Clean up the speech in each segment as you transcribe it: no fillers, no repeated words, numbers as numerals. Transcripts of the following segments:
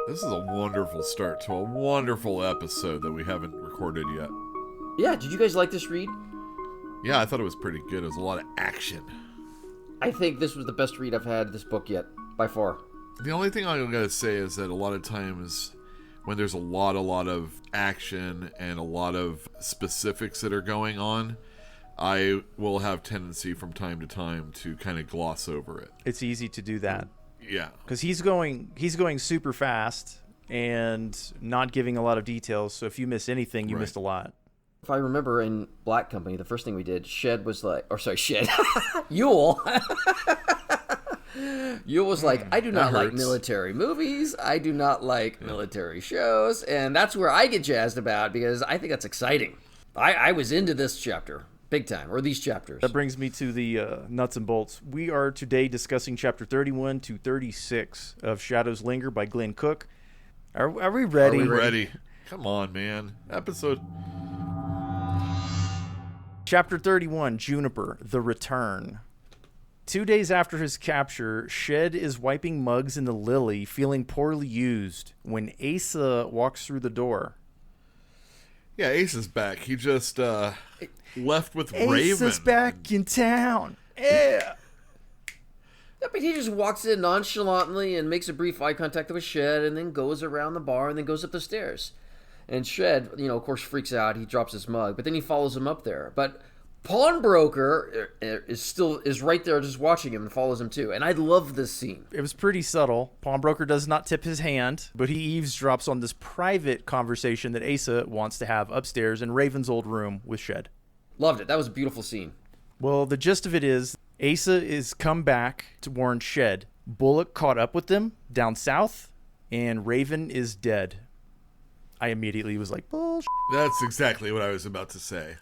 This is a wonderful start to a wonderful episode that we haven't recorded yet. Yeah, did you guys like this read? Yeah, I thought it was pretty good. It was a lot of action. I think this was the best read I've had this book yet, by far. The only thing I'm going to say is that a lot of times when there's a lot of action and a lot of specifics that are going on, I will have tendency from time to time to kind of gloss over it. It's easy to do that. Yeah. Because he's going super fast and not giving a lot of details, so if you miss anything, you missed a lot. If I remember in Black Company, the first thing we did, Yule. Yule was like, I do not like military movies. I do not like military shows. And that's where I get jazzed about because I think that's exciting. I was into this chapter big time, or these chapters. That brings me to the nuts and bolts. We are today discussing chapter 31 to 36 of Shadows Linger by Glen Cook. Are we ready? Are we ready? Come on, man. Episode... Chapter 31, Juniper, The Return. 2 days after his capture, Shed is wiping mugs in the Lily, feeling poorly used, when Asa walks through the door. Yeah, Asa's back. He just left with Raven. Asa's back in town. Yeah. Yeah, but he just walks in nonchalantly and makes a brief eye contact with Shed and then goes around the bar and then goes up the stairs. And Shed, of course, freaks out. He drops his mug, but then he follows him up there. But Pawnbroker is right there just watching him and follows him too. And I love this scene. It was pretty subtle. Pawnbroker does not tip his hand, but he eavesdrops on this private conversation that Asa wants to have upstairs in Raven's old room with Shed. Loved it. That was a beautiful scene. Well, the gist of it is Asa is come back to warn Shed. Bullock caught up with them down south, and Raven is dead. I immediately was like, bullshit. That's exactly what I was about to say.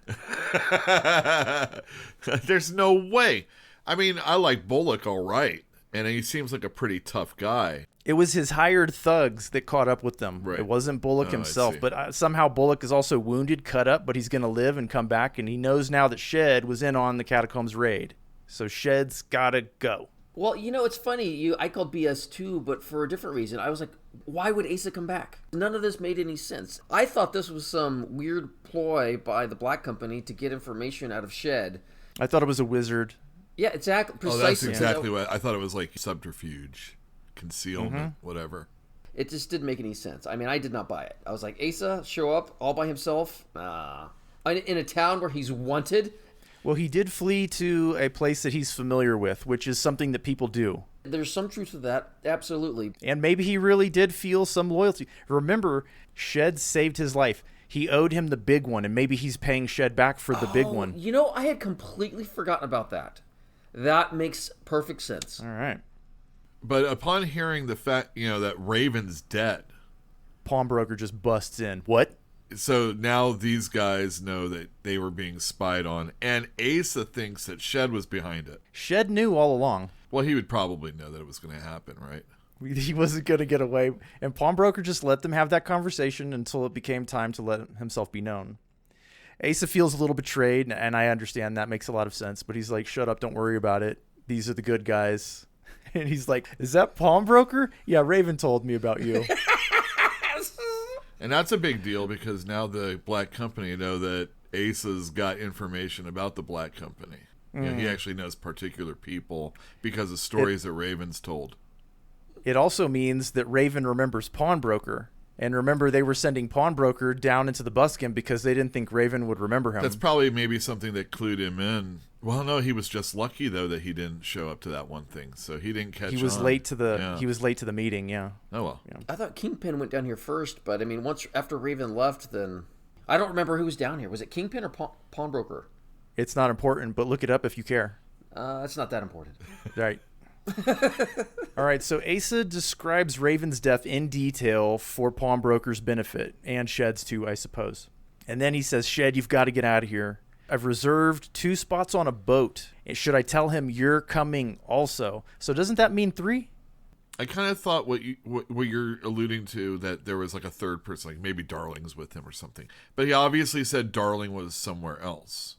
There's no way. I mean, I like Bullock all right, and he seems like a pretty tough guy. It was his hired thugs that caught up with them. Right. It wasn't Bullock himself, but somehow Bullock is also wounded, cut up, but he's going to live and come back, and he knows now that Shed was in on the Catacombs raid. So Shed's got to go. Well, it's funny. I called BS too, but for a different reason. I was like, why would Asa come back? None of this made any sense. I thought this was some weird ploy by the Black Company to get information out of Shed. I thought it was a wizard. Yeah, exactly. Precisely. Oh, that's exactly what I thought. It was like subterfuge, concealment, whatever. It just didn't make any sense. I mean, I did not buy it. I was like, Asa, show up all by himself in a town where he's wanted. Well, he did flee to a place that he's familiar with, which is something that people do. There's some truth to that, absolutely. And maybe he really did feel some loyalty. Remember, Shed saved his life. He owed him the big one, and maybe he's paying Shed back for the big one. I had completely forgotten about that. That makes perfect sense. All right. But upon hearing the fact, that Raven's dead. Pawnbroker just busts in. What? So now these guys know that they were being spied on, and Asa thinks that Shed was behind it. Shed knew all along. Well, he would probably know that it was going to happen, right? He wasn't going to get away. And Pawnbroker just let them have that conversation until it became time to let himself be known. Asa feels a little betrayed, and I understand that makes a lot of sense, but he's like, shut up, don't worry about it. These are the good guys. And he's like, is that Pawnbroker? Yeah, Raven told me about you. And that's a big deal because now the Black Company know that Asa's got information about the Black Company. He actually knows particular people because of stories that Raven's told. It also means that Raven remembers Pawnbroker. And remember, they were sending Pawnbroker down into the Buskin because they didn't think Raven would remember him. That's probably maybe something that clued him in. Well, no, he was just lucky though that he didn't show up to that one thing, so he didn't catch. He was on. late to the. He was late to the meeting. Yeah. Oh well. Yeah. I thought Kingpin went down here first, but I mean, after Raven left, then I don't remember who was down here. Was it Kingpin or Pawnbroker? It's not important, but look it up if you care. It's not that important. Right. All right, so Asa describes Raven's death in detail for Pawnbroker's benefit, and Shed's too, I suppose. And then he says, Shed, you've got to get out of here. I've reserved 2 spots on a boat. Should I tell him you're coming also? So doesn't that mean 3? I kind of thought what you're alluding to, that there was like a third person, like maybe Darling's with him or something. But he obviously said Darling was somewhere else.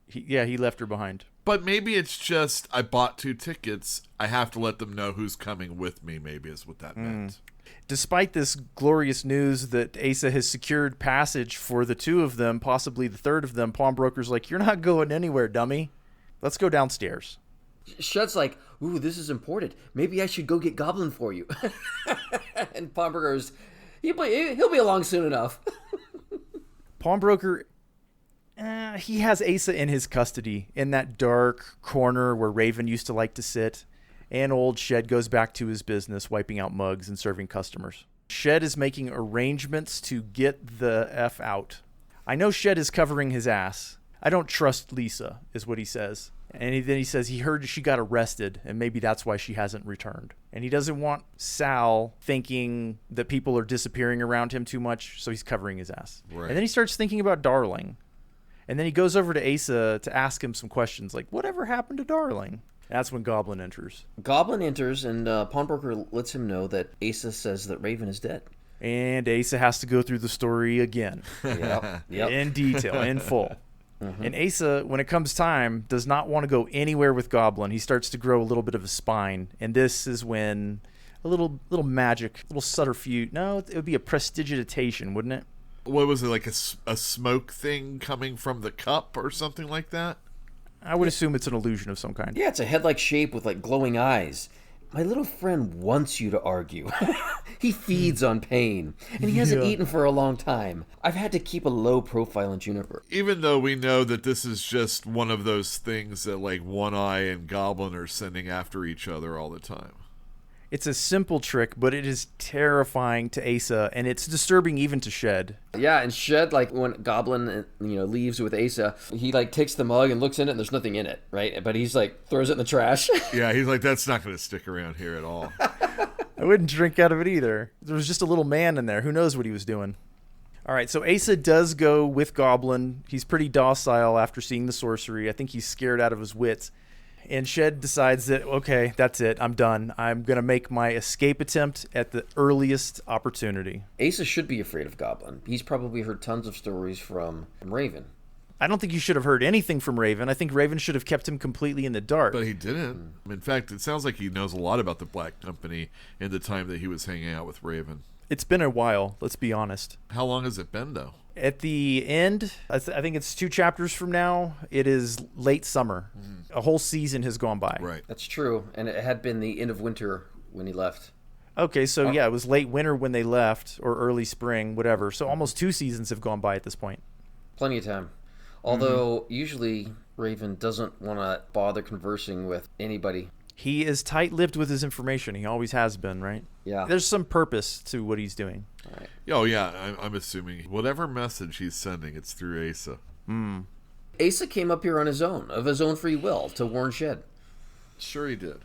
He left her behind. But maybe it's just, I bought 2 tickets. I have to let them know who's coming with me, maybe is what that meant. Despite this glorious news that Asa has secured passage for the two of them, possibly the third of them, Pawnbroker's like, "You're not going anywhere, dummy. Let's go downstairs." Shed's like, "Ooh, this is important. Maybe I should go get Goblin for you." And Pawnbroker's, he'll be along soon enough. Pawnbroker, he has Asa in his custody in that dark corner where Raven used to like to sit. And old Shed goes back to his business, wiping out mugs and serving customers. Shed is making arrangements to get the F out. "I know Shed is covering his ass. I don't trust Lisa," is what he says. And then he says he heard she got arrested, and maybe that's why she hasn't returned. And he doesn't want Sal thinking that people are disappearing around him too much, so he's covering his ass. Right. And then he starts thinking about Darling. And then he goes over to Asa to ask him some questions, like, "Whatever happened to Darling?" That's when Goblin enters. Goblin enters, and Pawnbroker lets him know that Asa says that Raven is dead. And Asa has to go through the story again. Yep. In detail, in full. Mm-hmm. And Asa, when it comes time, does not want to go anywhere with Goblin. He starts to grow a little bit of a spine. And this is when a little magic, a little subterfuge. No, it would be a prestidigitation, wouldn't it? What was it, like a smoke thing coming from the cup or something like that? I would assume it's an illusion of some kind. Yeah, it's a head-like shape with like glowing eyes. My little friend wants you to argue. He feeds on pain, and he hasn't eaten for a long time. I've had to keep a low profile in Juniper. Even though we know that this is just one of those things that like One Eye and Goblin are sending after each other all the time. It's a simple trick, but it is terrifying to Asa, and it's disturbing even to Shed. Yeah, and Shed, like when Goblin, leaves with Asa, he like takes the mug and looks in it, and there's nothing in it, right? But he's like throws it in the trash. Yeah, he's like, that's not going to stick around here at all. I wouldn't drink out of it either. There was just a little man in there. Who knows what he was doing? All right, so Asa does go with Goblin. He's pretty docile after seeing the sorcery. I think he's scared out of his wits. And Shed decides that, okay, that's it. I'm done. I'm going to make my escape attempt at the earliest opportunity. Asa should be afraid of Goblin. He's probably heard tons of stories from Raven. I don't think you should have heard anything from Raven. I think Raven should have kept him completely in the dark. But he didn't. In fact, it sounds like he knows a lot about the Black Company in the time that he was hanging out with Raven. It's been a while, let's be honest. How long has it been, though? At the end, I think it's 2 chapters from now, it is late summer. A whole season has gone by. Right. That's true, and it had been the end of winter when he left. Okay, so yeah, it was late winter when they left, or early spring, whatever. So almost 2 seasons have gone by at this point. Plenty of time. Although, usually, Raven doesn't want to bother conversing with anybody. He is tight-lipped with his information. He always has been, right? Yeah. There's some purpose to what he's doing. All right. Oh, yeah, I'm assuming whatever message he's sending, it's through Asa. Asa came up here on his own, of his own free will, to warn Shed. Sure he did.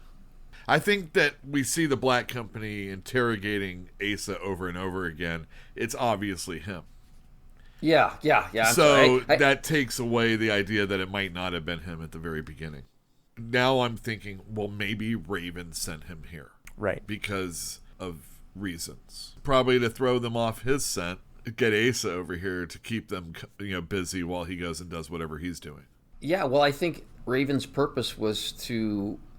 I think that we see the Black Company interrogating Asa over and over again. It's obviously him. Yeah. So that takes away the idea that it might not have been him at the very beginning. Now I'm thinking, well, maybe Raven sent him here. Right. Because of reasons. Probably to throw them off his scent, get Asa over here to keep them busy while he goes and does whatever he's doing. Yeah, well, I think Raven's purpose was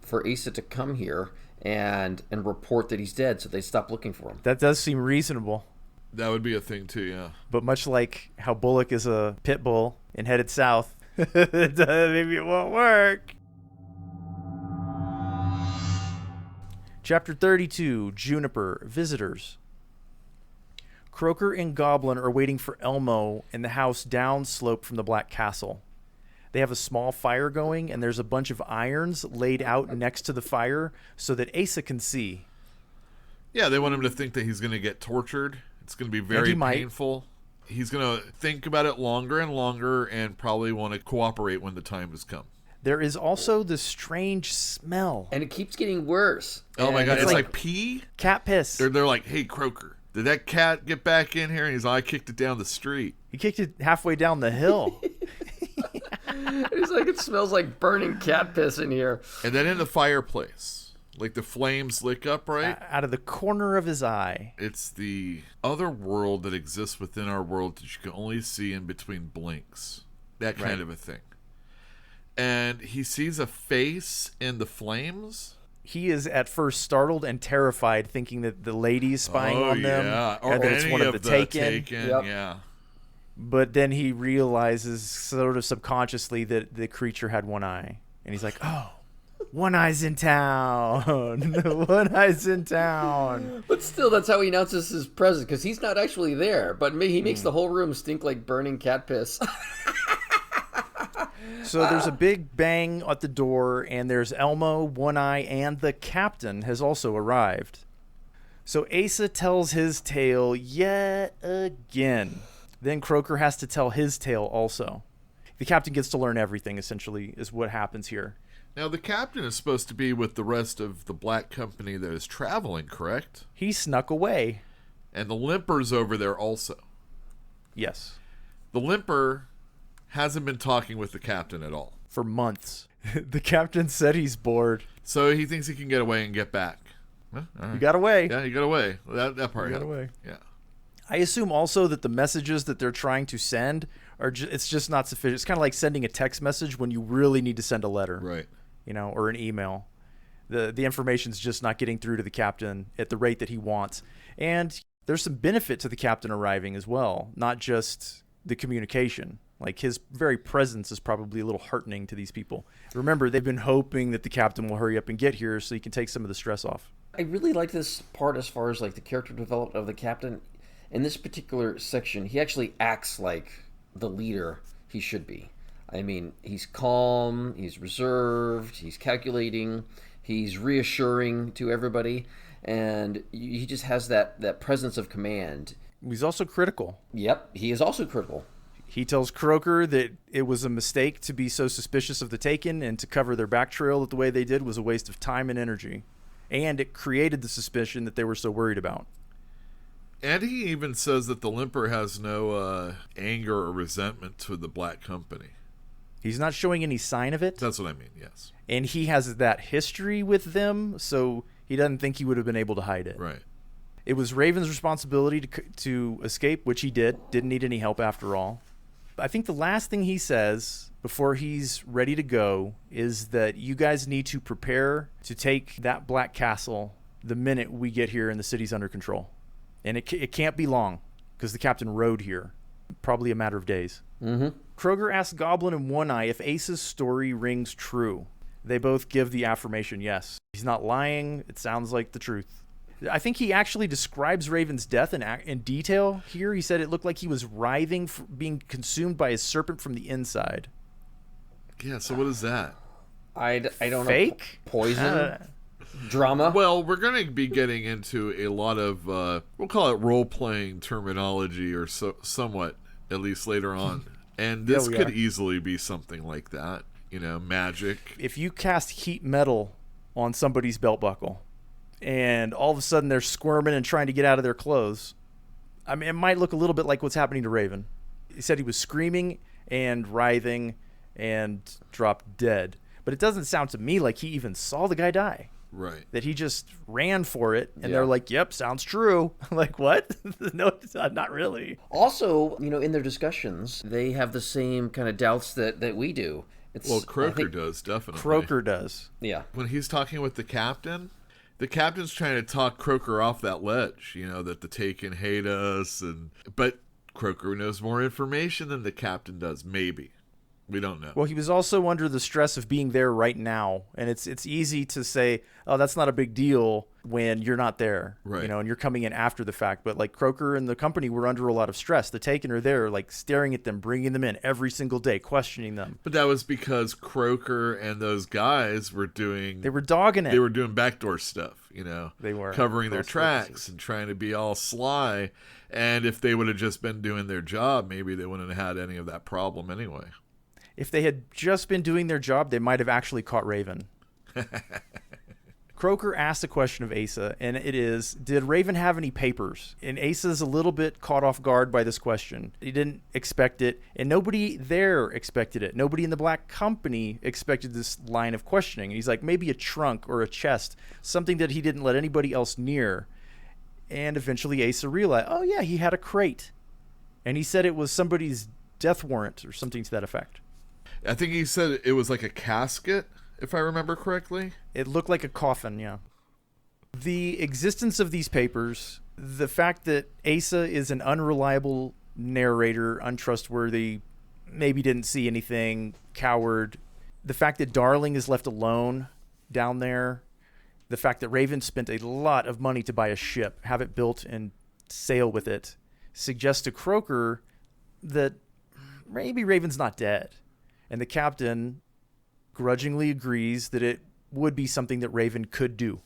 for Asa to come here and report that he's dead so they stop looking for him. That does seem reasonable. That would be a thing too, yeah. But much like how Bullock is a pit bull and headed south, maybe it won't work. Chapter 32, Juniper, Visitors. Croaker and Goblin are waiting for Elmo in the house downslope from the Black Castle. They have a small fire going, and there's a bunch of irons laid out next to the fire so that Asa can see. Yeah, they want him to think that he's going to get tortured. It's going to be very painful. He's going to think about it longer and longer and probably want to cooperate when the time has come. There is also this strange smell. And it keeps getting worse. Oh my God, And it's like pee? Cat piss. They're like, hey, Croaker, did that cat get back in here? And he's like, I kicked it down the street. He kicked it halfway down the hill. He's like, it smells like burning cat piss in here. And then in the fireplace, like the flames lick up, right? Out of the corner of his eye. It's the other world that exists within our world that you can only see in between blinks. That kind of a thing. And he sees a face in the flames. he is at first startled and terrified, thinking that the lady's spying on them, or and that it's any one of the Taken. Yep. Yeah. But then he realizes, sort of subconsciously, that the creature had one eye, and he's like, "Oh, one eye's in town. One eye's in town." But still, that's how he announces his presence, because he's not actually there. But he makes the whole room stink like burning cat piss. So there's a big bang at the door, and there's Elmo, One Eye, and the captain has also arrived. So Asa tells his tale yet again. Then Croker has to tell his tale also. The captain gets to learn everything, essentially, is what happens here. Now, the captain is supposed to be with the rest of the black company that is traveling, correct? He snuck away. And the Limper's over there also. Yes. The Limper hasn't been talking with the captain at all. For months. The captain said he's bored. So he thinks he can get away and get back. Well, all right. He got away. Yeah, he got away. That part. He got away. Yeah. I assume also that the messages that they're trying to send it's just not sufficient. It's kind of like sending a text message when you really need to send a letter. Right. Or an email. The information's just not getting through to the captain at the rate that he wants. And there's some benefit to the captain arriving as well, not just the communication. Like, his very presence is probably a little heartening to these people. Remember, they've been hoping that the captain will hurry up and get here so he can take some of the stress off. I really like this part as far as like the character development of the captain. In this particular section, he actually acts like the leader he should be. I mean, he's calm, he's reserved, he's calculating, he's reassuring to everybody, and he just has that presence of command. He's also critical. Yep, he is also critical. He tells Croker that it was a mistake to be so suspicious of the Taken, and to cover their back trail the way they did was a waste of time and energy. And it created the suspicion that they were so worried about. And he even says that the Limper has no anger or resentment to the black company. He's not showing any sign of it. That's what I mean, yes. And he has that history with them, so he doesn't think he would have been able to hide it. Right. It was Raven's responsibility to escape, which he did. Didn't need any help after all. I think the last thing he says before he's ready to go is that you guys need to prepare to take that black castle the minute we get here and the city's under control. And it can't be long, because the captain rode here. Probably a matter of days. Mm-hmm. Kroger asks Goblin and One Eye if Ace's story rings true. They both give the affirmation yes. He's not lying. It sounds like the truth. I think he actually describes Raven's death in detail here. He said it looked like he was writhing, being consumed by a serpent from the inside. Yeah, so what is that? I don't Fake? know. Poison? Drama? Well, we're going to be getting into a lot of, we'll call it role-playing terminology, or somewhat, at least later on. And this could easily be something like that. Magic. If you cast heat metal on somebody's belt buckle, and all of a sudden they're squirming and trying to get out of their clothes, I mean, it might look a little bit like what's happening to Raven. He said he was screaming and writhing and dropped dead. But it doesn't sound to me like he even saw the guy die. Right. That he just ran for it, and they're like, yep, sounds true. Like, what? No, not really. Also, in their discussions, they have the same kind of doubts that we do. Croker does, definitely. Croker does. Yeah. When he's talking with the captain's trying to talk Croker off that ledge, that the Taken hate us, but Croker knows more information than the captain does, maybe. We don't know. Well, he was also under the stress of being there right now, and it's easy to say, oh, that's not a big deal when you're not there, right? And you're coming in after the fact. But like Croker and the company were under a lot of stress. The Taken are there, like staring at them, bringing them in every single day, questioning them. But that was because Croker and those guys were they were dogging it. They were doing backdoor stuff, They were covering their tracks and trying to be all sly. And if they would have just been doing their job, maybe they wouldn't have had any of that problem anyway. If they had just been doing their job, they might have actually caught Raven. Croker asked a question of Asa, and it is, did Raven have any papers? And Asa's a little bit caught off guard by this question. He didn't expect it, and nobody there expected it. Nobody in the Black Company expected this line of questioning. And he's like, maybe a trunk or a chest, something that he didn't let anybody else near. And eventually Asa realized, oh yeah, he had a crate. And he said it was somebody's death warrant or something to that effect. I think he said it was like a casket. if I remember correctly. It looked like a coffin, yeah. The existence of these papers, the fact that Asa is an unreliable narrator, untrustworthy, maybe didn't see anything, coward, the fact that Darling is left alone down there, the fact that Raven spent a lot of money to buy a ship, have it built, and sail with it, suggests to Croker that maybe Raven's not dead. And the captain grudgingly agrees that it would be something that Raven could do,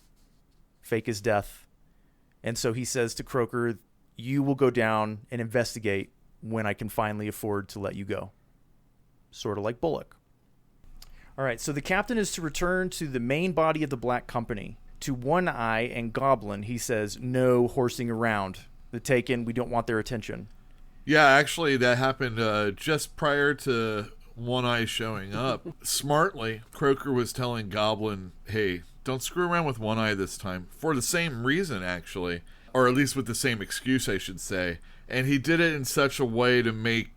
fake his death. And so he says to Croker, you will go down and investigate when I can finally afford to let you go. Sort of like Bullock. All right, so the captain is to return to the main body of the Black Company. To One Eye and Goblin, he says, no horsing around. The Taken, we don't want their attention. Yeah, actually, that happened just prior to One Eye showing up. Smartly, Croker was telling Goblin, hey, don't screw around with One Eye this time. For the same reason, actually. Or at least with the same excuse, I should say. And he did it in such a way to make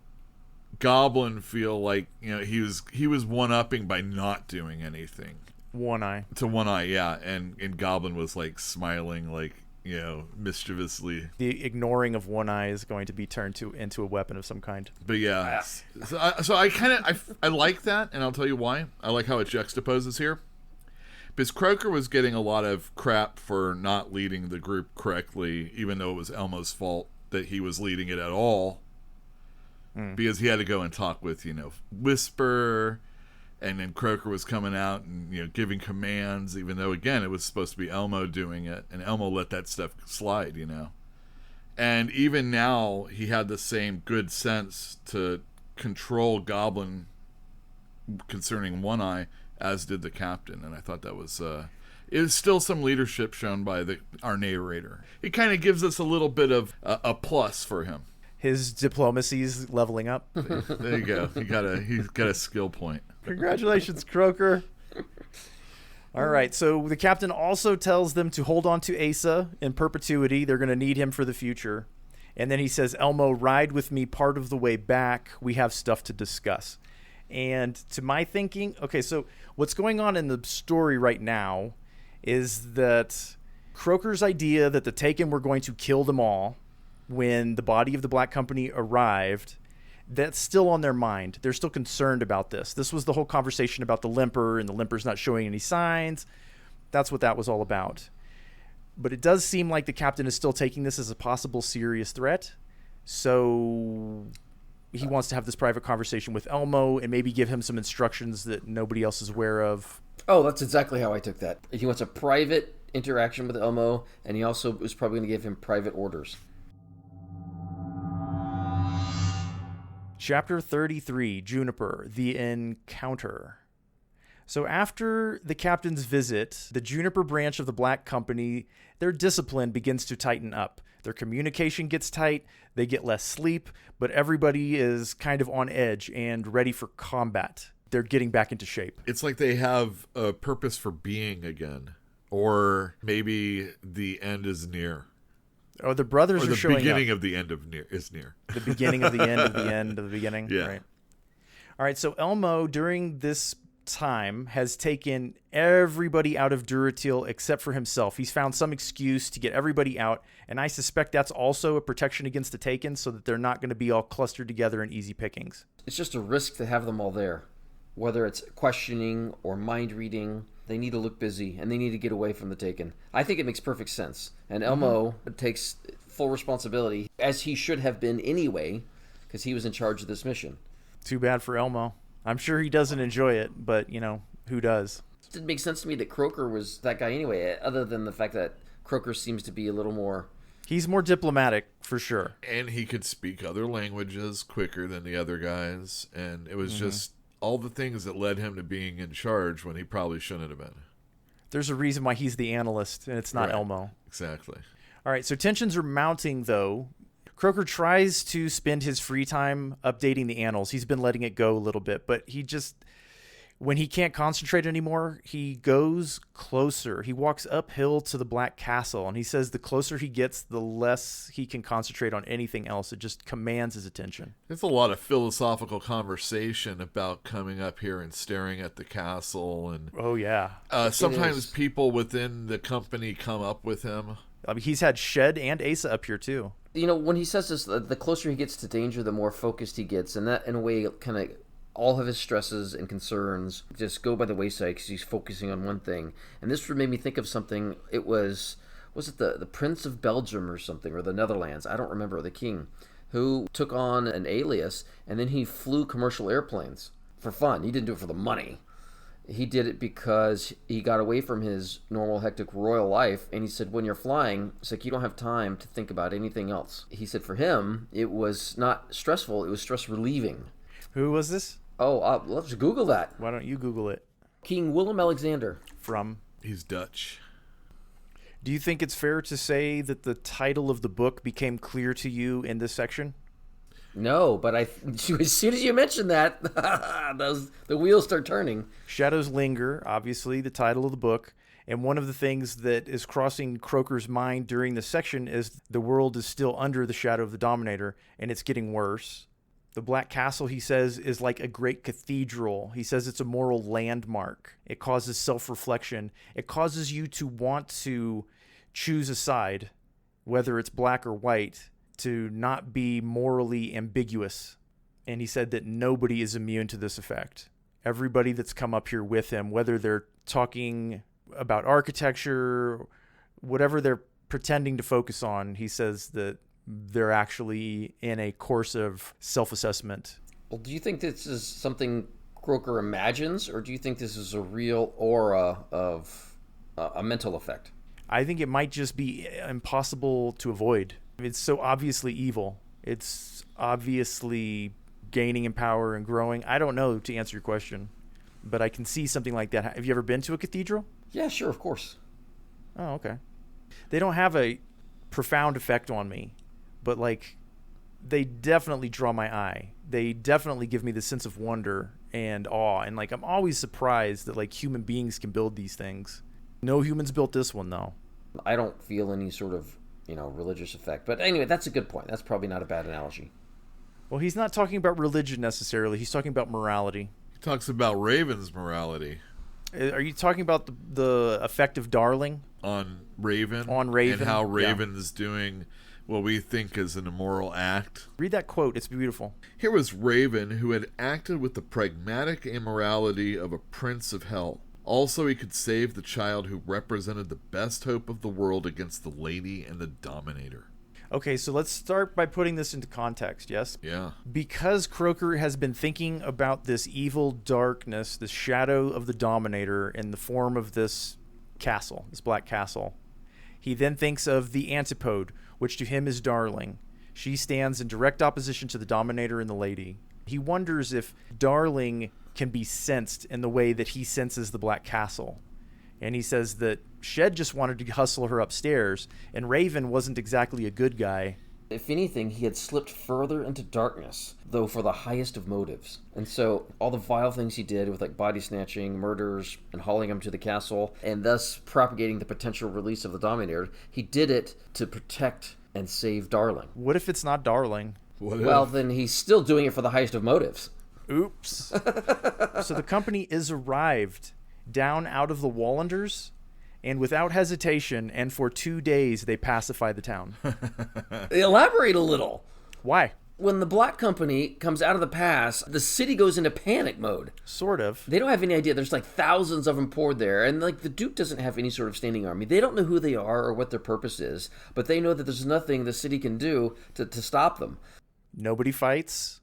Goblin feel like, you know, he was one-upping by not doing anything. One Eye. To One Eye, yeah. And Goblin was, like, smiling, like, you know, mischievously. The ignoring of One Eye is going to be turned into a weapon of some kind. But yeah. So I like that, and I'll tell you why. I like how it juxtaposes here. Because Croker was getting a lot of crap for not leading the group correctly, even though it was Elmo's fault that he was leading it at all. Because he had to go and talk with, you know, Whisper, and then Croker was coming out and, you know, giving commands, even though, again, it was supposed to be Elmo doing it, and Elmo let that stuff slide, you know. And even now, he had the same good sense to control Goblin concerning One Eye, as did the captain, and I thought that was... it was still some leadership shown by our narrator. It kind of gives us a little bit of a plus for him. His diplomacy's leveling up. There you go. He's got a skill point. Congratulations, Croker. All right, so the captain also tells them to hold on to Asa in perpetuity. They're going to need him for the future. And then he says, Elmo, ride with me part of the way back. We have stuff to discuss. And to my thinking, okay, so what's going on in the story right now is that Croker's idea that the Taken were going to kill them all when the body of the Black Company arrived, that's still on their mind. They're still concerned about this. This was the whole conversation about the Limper, and the Limper's not showing any signs. That's what that was all about. But it does seem like the captain is still taking this as a possible serious threat. So he wants to have this private conversation with Elmo and maybe give him some instructions that nobody else is aware of. Oh, that's exactly how I took that. He wants a private interaction with Elmo, and he also was probably going to give him private orders. Chapter 33, Juniper, the Encounter. So after the captain's visit, the Juniper branch of the Black Company, their discipline begins to tighten up. Their communication gets tight, they get less sleep, but everybody is kind of on edge and ready for combat. They're getting back into shape. It's like they have a purpose for being again. Or maybe the end is near. Oh, the brothers are showing up. The beginning of the end is near. The beginning of the end of the end of the beginning? Yeah. Right. All right, so Elmo, during this time, has taken everybody out of Duratil except for himself. He's found some excuse to get everybody out, and I suspect that's also a protection against the Taken so that they're not going to be all clustered together in easy pickings. It's just a risk to have them all there. Whether it's questioning or mind reading, they need to look busy, and they need to get away from the Taken. I think it makes perfect sense. And Elmo takes full responsibility, as he should have been anyway, because he was in charge of this mission. Too bad for Elmo. I'm sure he doesn't enjoy it, but, you know, who does? It didn't make sense to me that Croker was that guy anyway, other than the fact that Croker seems to be a little more... He's more diplomatic, for sure. And he could speak other languages quicker than the other guys, and it was just all the things that led him to being in charge when he probably shouldn't have been. There's a reason why he's the analyst, and it's not Right. Elmo. Exactly. All right, so tensions are mounting, though. Croker tries to spend his free time updating the annals. He's been letting it go a little bit, but he just... When he can't concentrate anymore, he goes closer. He walks uphill to the Black Castle, and he says the closer he gets, the less he can concentrate on anything else. It just commands his attention. There's a lot of philosophical conversation about coming up here and staring at the castle. And Oh, yeah. sometimes people within the company come up with him. I mean, he's had Shed and Asa up here, too. You know, when he says this, the closer he gets to danger, the more focused he gets. And that, in a way, kind of all of his stresses and concerns just go by the wayside because he's focusing on one thing. And this made me think of something. It was it the Prince of Belgium or something, or the Netherlands? I don't remember, the king, who took on an alias, and then he flew commercial airplanes for fun. He didn't do it for the money. He did it because he got away from his normal hectic royal life, and he said, when you're flying, it's like you don't have time to think about anything else. He said for him, it was not stressful, it was stress relieving. Who was this? Oh, let's Google that. Why don't you Google it? King Willem Alexander. From? He's Dutch. Do you think it's fair to say that the title of the book became clear to you in this section? No, but as soon as you mentioned that, the wheels start turning. Shadows Linger, obviously the title of the book. And one of the things that is crossing Croker's mind during this section is the world is still under the shadow of the Dominator, and it's getting worse. The Black Castle, he says, is like a great cathedral. He says it's a moral landmark. It causes self-reflection. It causes you to want to choose a side, whether it's black or white, to not be morally ambiguous. And he said that nobody is immune to this effect. Everybody that's come up here with him, whether they're talking about architecture, whatever they're pretending to focus on, he says that they're actually in a course of self-assessment. Well, do you think this is something Croker imagines, or do you think this is a real aura of a mental effect? I think it might just be impossible to avoid. It's so obviously evil. It's obviously gaining in power and growing. I don't know, to answer your question, but I can see something like that. Have you ever been to a cathedral? Yeah, sure, of course. Oh, okay. They don't have a profound effect on me, but like they definitely draw my eye. They definitely give me the sense of wonder and awe, and like I'm always surprised that like human beings can build these things. No humans built this one though. I don't feel any sort of, religious effect. But anyway, that's a good point. That's probably not a bad analogy. Well, he's not talking about religion necessarily. He's talking about morality. He talks about Raven's morality. Are you talking about the effect of Darling? On Raven. On Raven. And how Raven is doing what we think is an immoral act. Read that quote. It's beautiful. Here was Raven, who had acted with the pragmatic immorality of a prince of hell. Also, he could save the child who represented the best hope of the world against the lady and the Dominator. Okay, so let's start by putting this into context, yes? Yeah. Because Croker has been thinking about this evil darkness, this shadow of the Dominator in the form of this castle, this Black Castle, he then thinks of the antipode, which to him is Darling. She stands in direct opposition to the Dominator and the lady. He wonders if Darling can be sensed in the way that he senses the Black Castle. And he says that Shed just wanted to hustle her upstairs, and Raven wasn't exactly a good guy. If anything, he had slipped further into darkness, though for the highest of motives. And so all the vile things he did with like body snatching, murders, and hauling him to the castle, and thus propagating the potential release of the Dominator, he did it to protect and save Darling. What if it's not Darling? Well, then he's still doing it for the highest of motives. Oops. So the company is arrived down out of the Wallanders, and without hesitation, and for 2 days, they pacify the town. Elaborate a little. Why? When the Black Company comes out of the pass, the city goes into panic mode. Sort of. They don't have any idea. There's like thousands of them poured there, and like the Duke doesn't have any sort of standing army. They don't know who they are or what their purpose is, but they know that there's nothing the city can do to stop them. Nobody fights?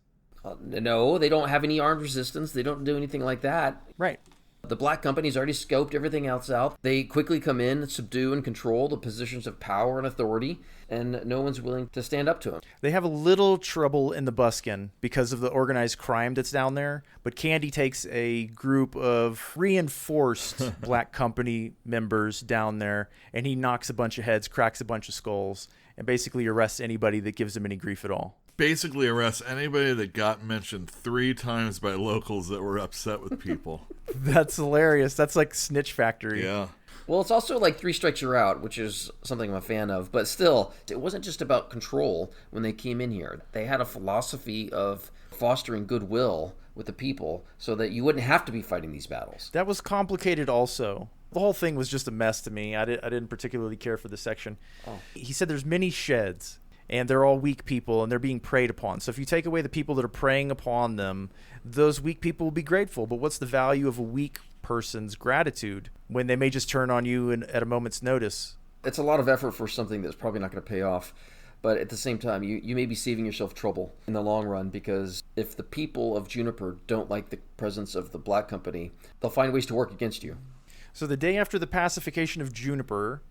No, they don't have any armed resistance. They don't do anything like that. Right. The Black Company's already scoped everything else out. They quickly come in, subdue, and control the positions of power and authority, and no one's willing to stand up to them. They have a little trouble in the Buskin because of the organized crime that's down there, but Candy takes a group of reinforced Black Company members down there, and he knocks a bunch of heads, cracks a bunch of skulls, and basically arrests anybody that gives him any grief at all. basically arrest anybody that got mentioned 3 times by locals that were upset with people. That's hilarious. That's like Snitch Factory. Yeah. Well, it's also like 3 strikes you're out, which is something I'm a fan of. But still, it wasn't just about control when they came in here. They had a philosophy of fostering goodwill with the people so that you wouldn't have to be fighting these battles. That was complicated also. The whole thing was just a mess to me. I didn't particularly care for this section. Oh. He said there's many sheds, and they're all weak people, and they're being preyed upon. So if you take away the people that are preying upon them, those weak people will be grateful. But what's the value of a weak person's gratitude when they may just turn on you at a moment's notice? It's a lot of effort for something that's probably not going to pay off. But at the same time, you may be saving yourself trouble in the long run, because if the people of Juniper don't like the presence of the Black Company, they'll find ways to work against you. So the day after the pacification of Juniper,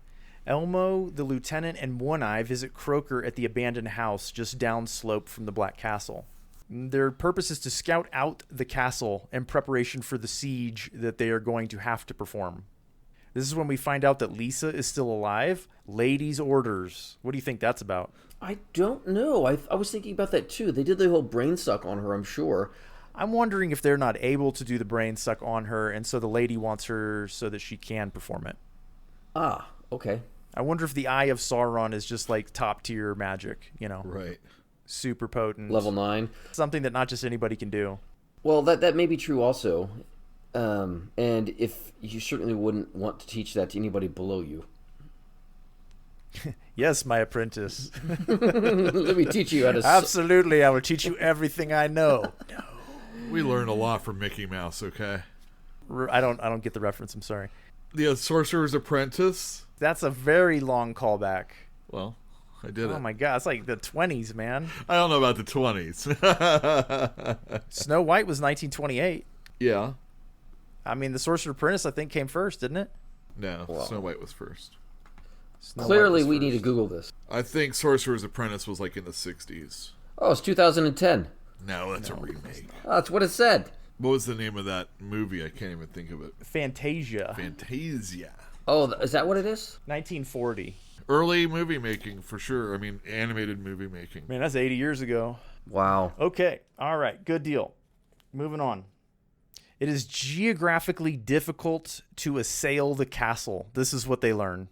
Elmo, the lieutenant, and One Eye visit Croker at the abandoned house just downslope from the Black Castle. Their purpose is to scout out the castle in preparation for the siege that they are going to have to perform. This is when we find out that Lisa is still alive. Lady's orders. What do you think that's about? I don't know. I was thinking about that too. They did the whole brain suck on her, I'm sure. I'm wondering if they're not able to do the brain suck on her, and so the lady wants her so that she can perform it. Ah, okay. I wonder if the Eye of Sauron is just like top tier magic, you know? Right. Super potent. Level 9. Something that not just anybody can do. Well, that may be true also. And if you certainly wouldn't want to teach that to anybody below you. Yes, my apprentice. Let me teach you how to... Absolutely, I will teach you everything I know. No. We learn a lot from Mickey Mouse, okay? I don't get the reference, I'm sorry. The Sorcerer's Apprentice? That's a very long callback. Well, I did it. Oh my god, it's like the 20s, man. I don't know about the 20s. Snow White was 1928. Yeah. I mean, the Sorcerer's Apprentice, I think, came first, didn't it? No, Wow. Snow White was first. Clearly, we need to Google this. I think Sorcerer's Apprentice was like in the 60s. Oh, it's 2010. No, that's a remake. Oh, that's what it said. What was the name of that movie? I can't even think of it. Fantasia. Fantasia. Oh, is that what it is? 1940. Early movie making, for sure. I mean, animated movie making. Man, that's 80 years ago. Wow. Okay, all right, good deal. Moving on. It is geographically difficult to assail the castle. This is what they learn.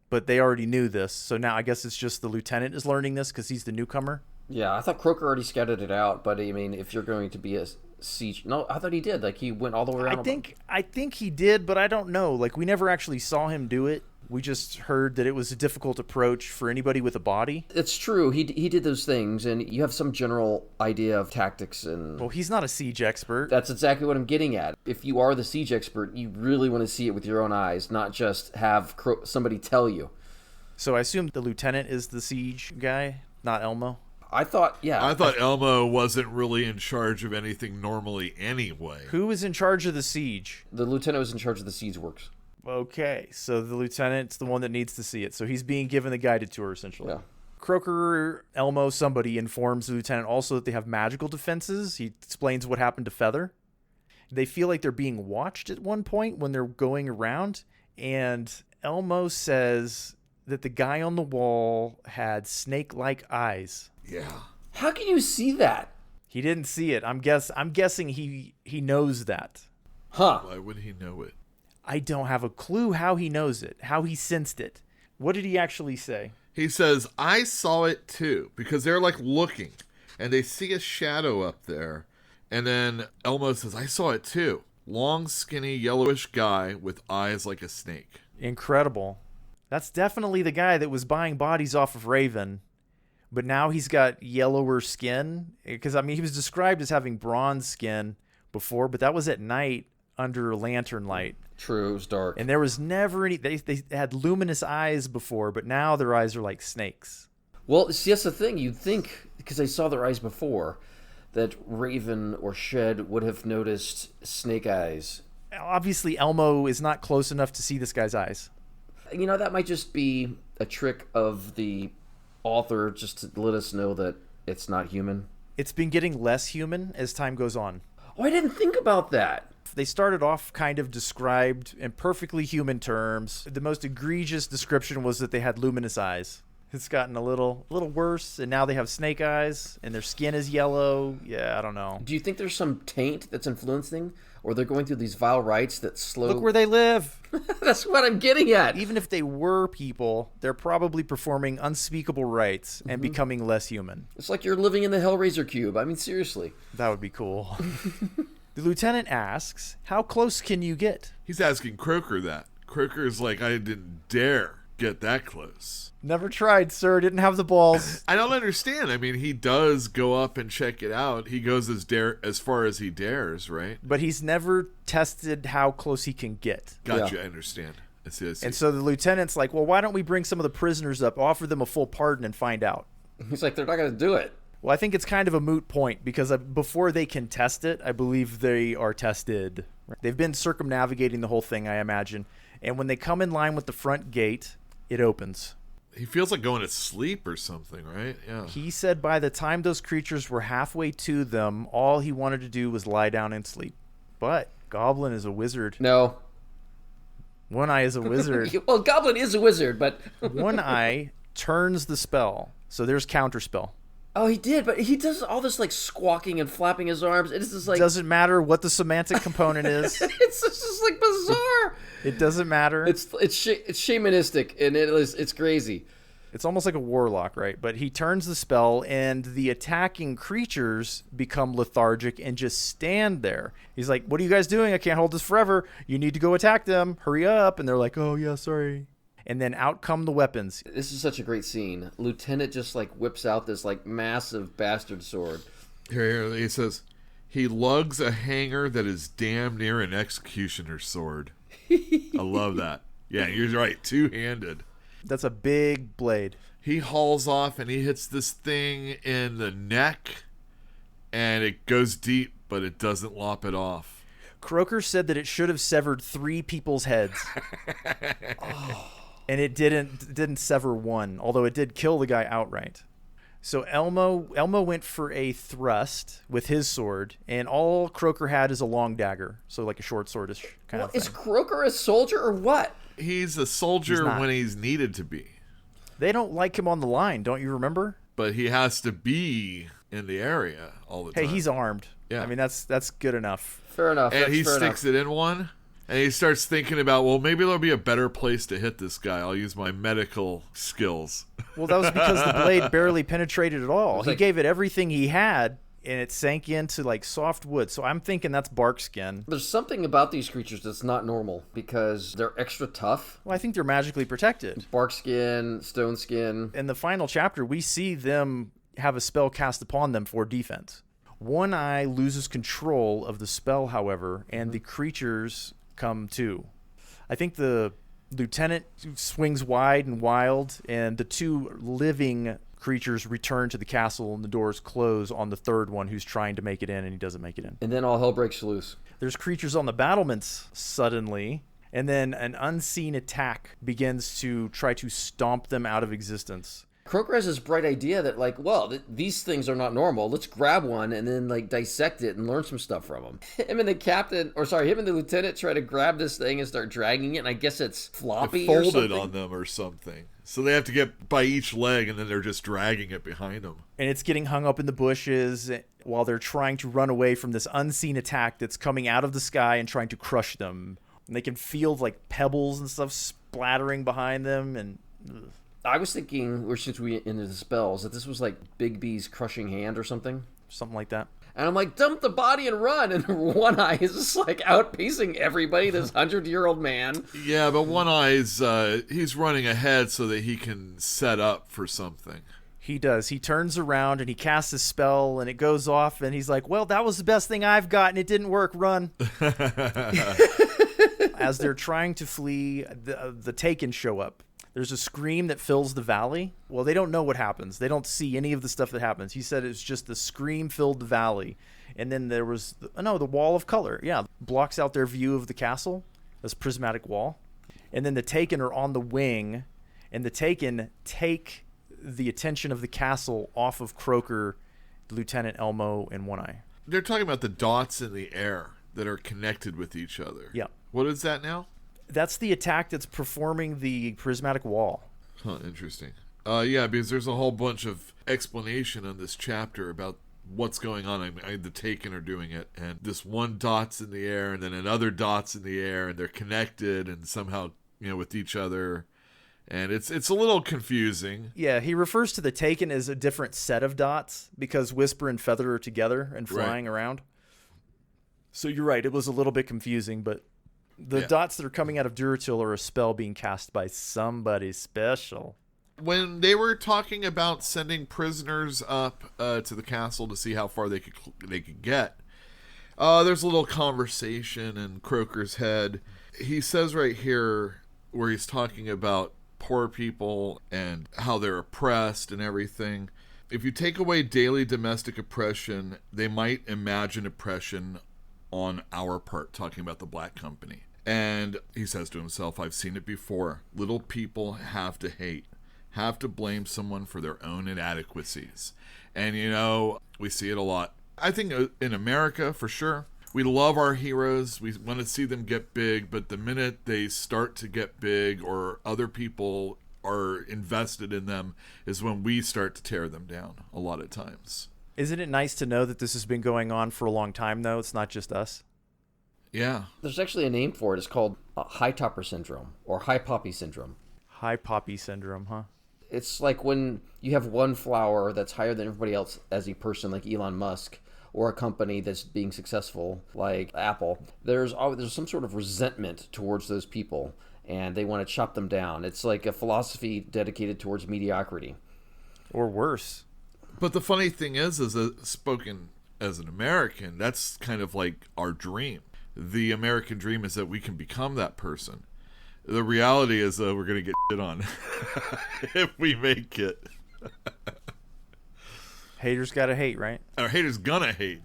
But they already knew this, so now I guess it's just the lieutenant is learning this because he's the newcomer. Yeah, I thought Croker already scouted it out, but I mean, if you're going to be a siege... No, I thought he did. Like, he went all the way around. I think he did, but I don't know. Like, we never actually saw him do it. We just heard that it was a difficult approach for anybody with a body. It's true. He did those things, and you have some general idea of tactics and... Well, he's not a siege expert. That's exactly what I'm getting at. If you are the siege expert, you really want to see it with your own eyes, not just have somebody tell you. So I assume the lieutenant is the siege guy, not Elmo? I thought Elmo wasn't really in charge of anything normally anyway. Who is in charge of the siege? the lieutenant was in charge of the siege works. Okay, so the lieutenant's the one that needs to see it. So he's being given the guided tour, essentially. Yeah. Croker, Elmo, somebody informs the lieutenant also that they have magical defenses. He explains what happened to Feather. They feel like they're being watched at one point when they're going around. And Elmo says that the guy on the wall had snake-like eyes. Yeah. How can you see that? He didn't see it. I'm guessing he knows that. Huh. Why would he know it? I don't have a clue how he knows it, how he sensed it. What did he actually say? He says, I saw it too, because they're like looking and they see a shadow up there. And then Elmo says, I saw it too. Long, skinny, yellowish guy with eyes like a snake. Incredible. That's definitely the guy that was buying bodies off of Raven, but now he's got yellower skin. Because, I mean, he was described as having bronze skin before, but that was at night under lantern light. True, it was dark. And there was never any... They had luminous eyes before, but now their eyes are like snakes. Well, see, that's the thing. You'd think, because I saw their eyes before, that Raven or Shed would have noticed snake eyes. Obviously, Elmo is not close enough to see this guy's eyes. You know, that might just be a trick of the author just to let us know that it's not human. It's been getting less human as time goes on. Oh, I didn't think about that. They started off kind of described in perfectly human terms. The most egregious description was that they had luminous eyes. It's gotten a little worse, and now they have snake eyes, and their skin is yellow. Yeah, I don't know. Do you think there's some taint that's influencing, or they're going through these vile rites that slow... Look where they live. That's what I'm getting at. Even if they were people, they're probably performing unspeakable rites and becoming less human. It's like you're living in the Hellraiser cube. I mean, seriously. That would be cool. The lieutenant asks, how close can you get? He's asking Croker that. Croker's like, I didn't dare get that close. Never tried, sir. Didn't have the balls. I don't understand. I mean, he does go up and check it out. He goes as far as he dares, right? But he's never tested how close he can get. Gotcha, Yeah. I understand. I see. And so the lieutenant's like, well, why don't we bring some of the prisoners up, offer them a full pardon, and find out? He's like, they're not going to do it. Well, I think it's kind of a moot point because before they can test it, I believe they are tested. They've been circumnavigating the whole thing, I imagine. And when they come in line with the front gate, it opens. He feels like going to sleep or something, right? Yeah. He said by the time those creatures were halfway to them, all he wanted to do was lie down and sleep. But Goblin is a wizard. No. One Eye is a wizard. Well, Goblin is a wizard, but... One Eye turns the spell. So there's counterspell. Oh, he did, but he does all this, like, squawking and flapping his arms. It's just like... Doesn't matter what the semantic component is. It's just, like, bizarre. It doesn't matter. It's shamanistic, and it's crazy. It's almost like a warlock, right? But he turns the spell, and the attacking creatures become lethargic and just stand there. He's like, what are you guys doing? I can't hold this forever. You need to go attack them. Hurry up. And they're like, oh, yeah, sorry. And then out come the weapons. This is such a great scene. Lieutenant just, like, whips out this, like, massive bastard sword. Here, he says, he lugs a hanger that is damn near an executioner's sword. I love that. Yeah, you're right. Two-handed. That's a big blade. He hauls off and he hits this thing in the neck, and it goes deep, but it doesn't lop it off. Croker said that it should have severed 3 people's heads. And it didn't sever one, although it did kill the guy outright. So Elmo went for a thrust with his sword, and all Croker had is a long dagger, so like a short swordish kind of thing. Is Croker a soldier or what? He's a soldier He's when he's needed to be, They don't like him on the line, don't you remember? but he has to be in the area all the time. Hey, he's armed. Yeah. I mean, that's good enough. Fair enough. And he fair sticks enough. it in one, and he starts thinking about, well, maybe there'll be a better place to hit this guy. I'll use my medical skills. Well, that was because the blade barely penetrated at all. He like- gave it everything he had, and it sank into like soft wood. So I'm thinking that's bark skin. There's something about these creatures that's not normal because they're extra tough. Well, I think they're magically protected. Bark skin, stone skin. In the final chapter, we see them have a spell cast upon them for defense. One Eye loses control of the spell, however, and the creatures come too. I think the lieutenant swings wide and wild, and the 2 living creatures return to the castle, and the doors close on the third one who's trying to make it in, and he doesn't make it in. And then all hell breaks loose. There's creatures on the battlements suddenly, and then an unseen attack begins to try to stomp them out of existence. Croker has this bright idea that, like, well, these things are not normal. Let's grab one and then, like, dissect it and learn some stuff from them. Him and the lieutenant try to grab this thing and start dragging it, and I guess it's floppy It or folded something. on them or something. So they have to get by each leg, and then they're just dragging it behind them. And it's getting hung up in the bushes while they're trying to run away from this unseen attack that's coming out of the sky and trying to crush them. And they can feel like pebbles and stuff splattering behind them, and ugh. I was thinking, or since we into the spells, that this was like Big B's crushing hand or something. Something like that. And I'm like, dump the body and run. And One Eye is just like outpacing everybody, this 100-year-old man. Yeah, but One Eye's, he's running ahead so that he can set up for something. He does. He turns around and he casts a spell and it goes off and he's like, well, that was the best thing I've got and it didn't work. Run. As they're trying to flee, the Taken show up. There's a scream that fills the valley. Well, they don't know what happens. They don't see any of the stuff that happens. He said it's just the scream filled the valley. And then there was, the wall of color. Yeah, blocks out their view of the castle, this prismatic wall. And then the Taken are on the wing, and the Taken take the attention of the castle off of Croker, Lieutenant Elmo, and One Eye. They're talking about the dots in the air that are connected with each other. Yeah. What is that now? That's the attack that's performing the prismatic wall. Huh, interesting. Yeah, because there's a whole bunch of explanation in this chapter about what's going on. The Taken are doing it, and this one dot's in the air, and then another dot's in the air, and they're connected, and somehow, with each other. And it's a little confusing. Yeah, he refers to the Taken as a different set of dots because Whisper and Feather are together and flying around. So you're right, it was a little bit confusing, but the dots that are coming out of Duratil are a spell being cast by somebody special. When they were talking about sending prisoners up to the castle to see how far they could get, there's a little conversation in Croker's head. He says right here where he's talking about poor people and how they're oppressed and everything. If you take away daily domestic oppression, they might imagine oppression on our part, talking about the Black Company. And he says to himself, I've seen it before. Little people have to hate, have to blame someone for their own inadequacies. And, we see it a lot. I think in America, for sure, we love our heroes. We want to see them get big, but the minute they start to get big or other people are invested in them is when we start to tear them down a lot of times. Isn't it nice to know that this has been going on for a long time, though? It's not just us. Yeah. There's actually a name for it. It's called high topper syndrome or high poppy syndrome. High poppy syndrome, huh? It's like when you have one flower that's higher than everybody else as a person, like Elon Musk, or a company that's being successful like Apple. There's some sort of resentment towards those people, and they want to chop them down. It's like a philosophy dedicated towards mediocrity. Or worse. But the funny thing is spoken as an American, that's kind of like our dream. The American dream is that we can become that person. The reality is we're going to get shit on if we make it. Haters gotta hate, right? Our haters gonna hate.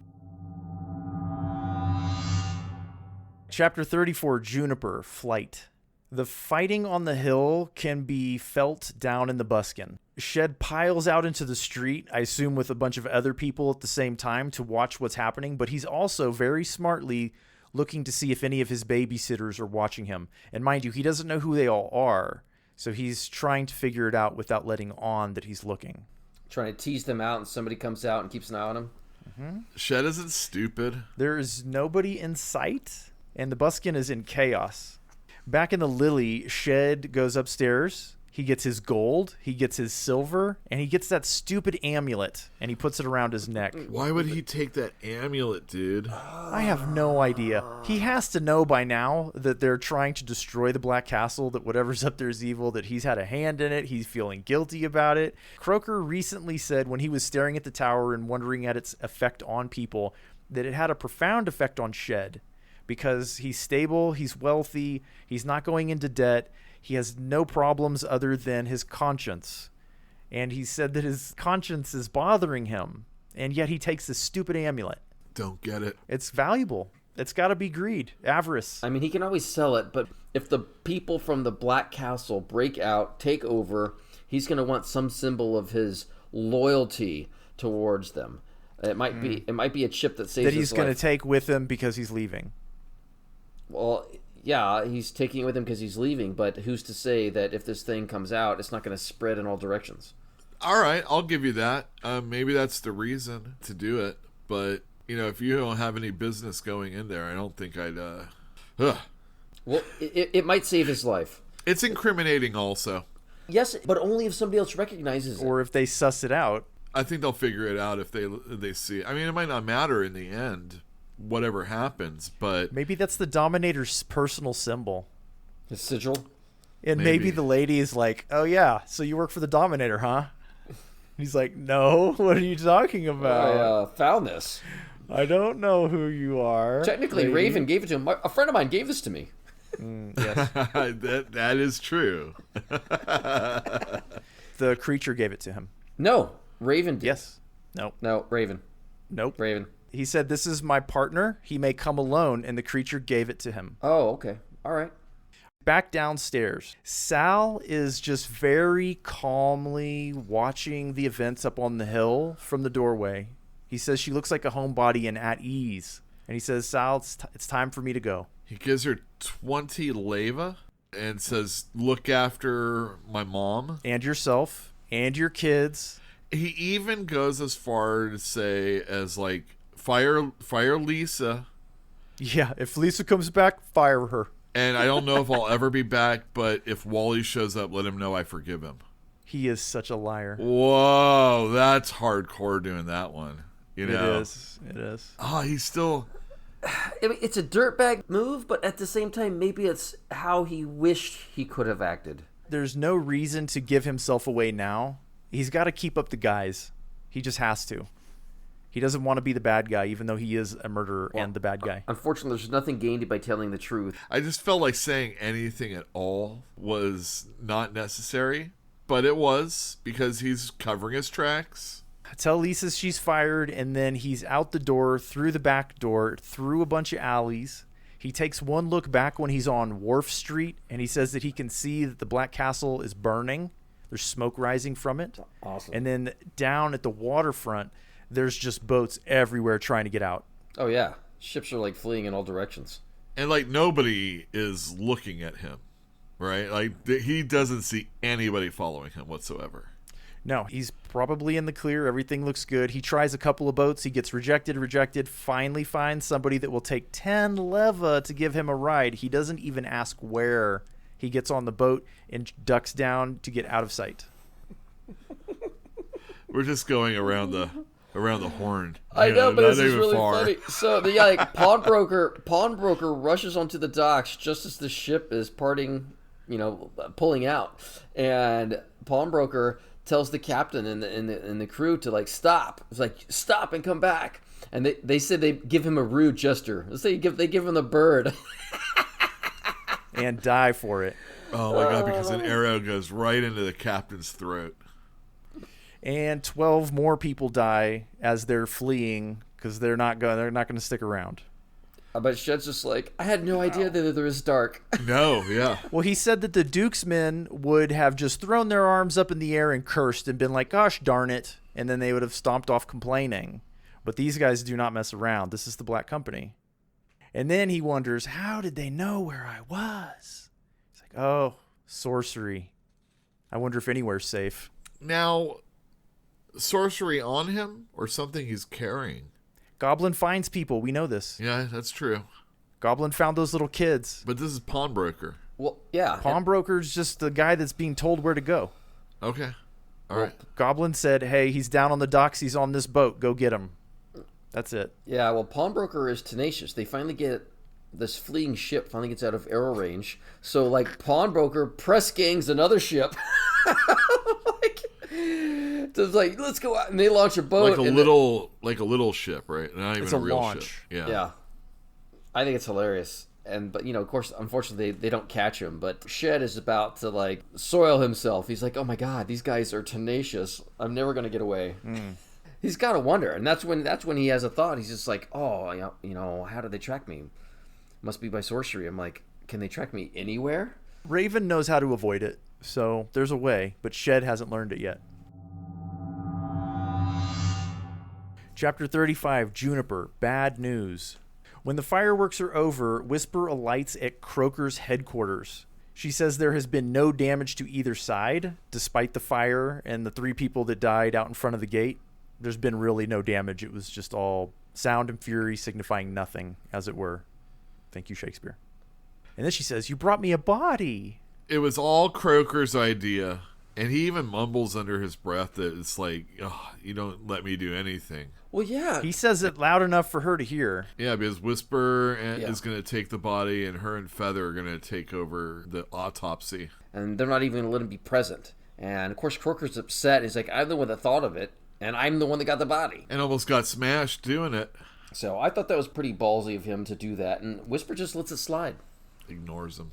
Chapter 34, Juniper, Flight. The fighting on the hill can be felt down in the buskin. Shed piles out into the street, I assume with a bunch of other people at the same time to watch what's happening, but he's also very smartly looking to see if any of his babysitters are watching him. And mind you, he doesn't know who they all are, so he's trying to figure it out without letting on that he's looking. Trying to tease them out, and somebody comes out and keeps an eye on him. Mm-hmm. Shed isn't stupid. There is nobody in sight, and the buskin is in chaos. Back in the Lily, Shed goes upstairs. He gets his gold, he gets his silver, and he gets that stupid amulet, and he puts it around his neck. Why would he take that amulet, dude? I have no idea. He has to know by now that they're trying to destroy the Black Castle, that whatever's up there is evil, that he's had a hand in it, he's feeling guilty about it. Croker recently said when he was staring at the tower and wondering at its effect on people, that it had a profound effect on Shed, because he's stable, he's wealthy, he's not going into debt, he has no problems other than his conscience. And he said that his conscience is bothering him. And yet he takes this stupid amulet. Don't get it. It's valuable. It's got to be greed, avarice. I mean, he can always sell it, but if the people from the Black Castle break out, take over, he's going to want some symbol of his loyalty towards them. It might be a chip that saves that he's his going life. to take with him because he's leaving. Well, yeah, he's taking it with him because he's leaving, but who's to say that if this thing comes out, it's not going to spread in all directions? All right, I'll give you that. Maybe that's the reason to do it. But, if you don't have any business going in there, I don't think I'd... Well, it might save his life. It's incriminating also. Yes, but only if somebody else recognizes it. Or if they suss it out. I think they'll figure it out if they see it. I mean, it might not matter in the end, whatever happens, but... Maybe that's the Dominator's personal symbol. His sigil? And maybe the lady is like, oh yeah, so you work for the Dominator, huh? He's like, no, what are you talking about? I found this. I don't know who you are. Technically, lady. Raven gave it to him. A friend of mine gave this to me. Yes. that is true. The creature gave it to him. No, Raven did. Yes. Nope. No, Raven. Nope. Raven. He said, this is my partner. He may come alone, and the creature gave it to him. Oh, okay. All right. Back downstairs, Sal is just very calmly watching the events up on the hill from the doorway. He says she looks like a homebody and at ease. And he says, Sal, it's time for me to go. He gives her 20 leva and says, look after my mom. And yourself. and your kids. He even goes as far to say as like, fire Lisa. Yeah, if Lisa comes back, fire her. And I don't know if I'll ever be back, but if Wally shows up, let him know I forgive him. He is such a liar. Whoa, that's hardcore doing that one. You know? It is. Oh, he's still... I mean, it's a dirtbag move, but at the same time, maybe it's how he wished he could have acted. There's no reason to give himself away now. He's got to keep up the guys. He just has to. He doesn't want to be the bad guy, even though he is a murderer and the bad guy. Unfortunately, there's nothing gained by telling the truth. I just felt like saying anything at all was not necessary, but it was, because he's covering his tracks. Tell Lisa she's fired, and then he's out the door, through the back door, through a bunch of alleys. He takes one look back when he's on Wharf Street, and he says that he can see that the Black Castle is burning. There's smoke rising from it. Awesome. And then down at the waterfront, there's just boats everywhere trying to get out. Oh, yeah. Ships are, like, fleeing in all directions. And, like, nobody is looking at him, right? Like, he doesn't see anybody following him whatsoever. No, he's probably in the clear. Everything looks good. He tries a couple of boats. He gets rejected, finally finds somebody that will take 10 leva to give him a ride. He doesn't even ask where. He gets on the boat and ducks down to get out of sight. We're just going around the horn. I know, but not this is even really far. funny. So the pawnbroker rushes onto the docks just as the ship is pulling out, and pawnbroker tells the captain and the crew to like stop. It's like stop and come back. And they said they give him a rude gesture. They give him the bird. And die for it. Oh my god! Because an arrow goes right into the captain's throat. And 12 more people die as they're fleeing because they're not going to stick around. But Shed's just like, I had no idea that it was dark. No, yeah. Well, he said that the Duke's men would have just thrown their arms up in the air and cursed and been like, gosh darn it, and then they would have stomped off complaining. But these guys do not mess around. This is the Black Company. And then he wonders, how did they know where I was? He's like, oh, sorcery. I wonder if anywhere's safe. Now, sorcery on him or something he's carrying? Goblin finds people. We know this. Yeah, that's true. Goblin found those little kids. But this is pawnbroker. Well, yeah. Pawnbroker's just the guy that's being told where to go. Okay. All right. Goblin said, hey, he's down on the docks. He's on this boat. Go get him. That's it. Yeah, well, pawnbroker is tenacious. They finally get this fleeing ship finally gets out of arrow range. So, like, pawnbroker press gangs another ship. So it's like, let's go out, and they launch a boat. Like a little ship, right? Not even It's a a real launch. ship. Yeah. Yeah. I think it's hilarious. But, of course, unfortunately, they don't catch him. But Shed is about to, like, soil himself. He's like, oh, my God, these guys are tenacious. I'm never going to get away. He's got to wonder. And that's when he has a thought. He's just like, oh, how did they track me? Must be by sorcery. I'm like, can they track me anywhere? Raven knows how to avoid it. So there's a way, but Shed hasn't learned it yet. Chapter 35, Juniper, Bad News. When the fireworks are over, Whisper alights at Croaker's headquarters. She says there has been no damage to either side, despite the fire and the 3 people that died out in front of the gate. There's been really no damage. It was just all sound and fury signifying nothing, as it were. Thank you, Shakespeare. And then she says, you brought me a body. It was all Croker's idea. And he even mumbles under his breath that it's like, oh, you don't let me do anything. Well, yeah. He says it loud enough for her to hear. Yeah, because Whisper is going to take the body, and her and Feather are going to take over the autopsy. And they're not even going to let him be present. And, of course, Croker's upset. He's like, I'm the one that thought of it, and I'm the one that got the body. And almost got smashed doing it. So I thought that was pretty ballsy of him to do that. And Whisper just lets it slide. Ignores him.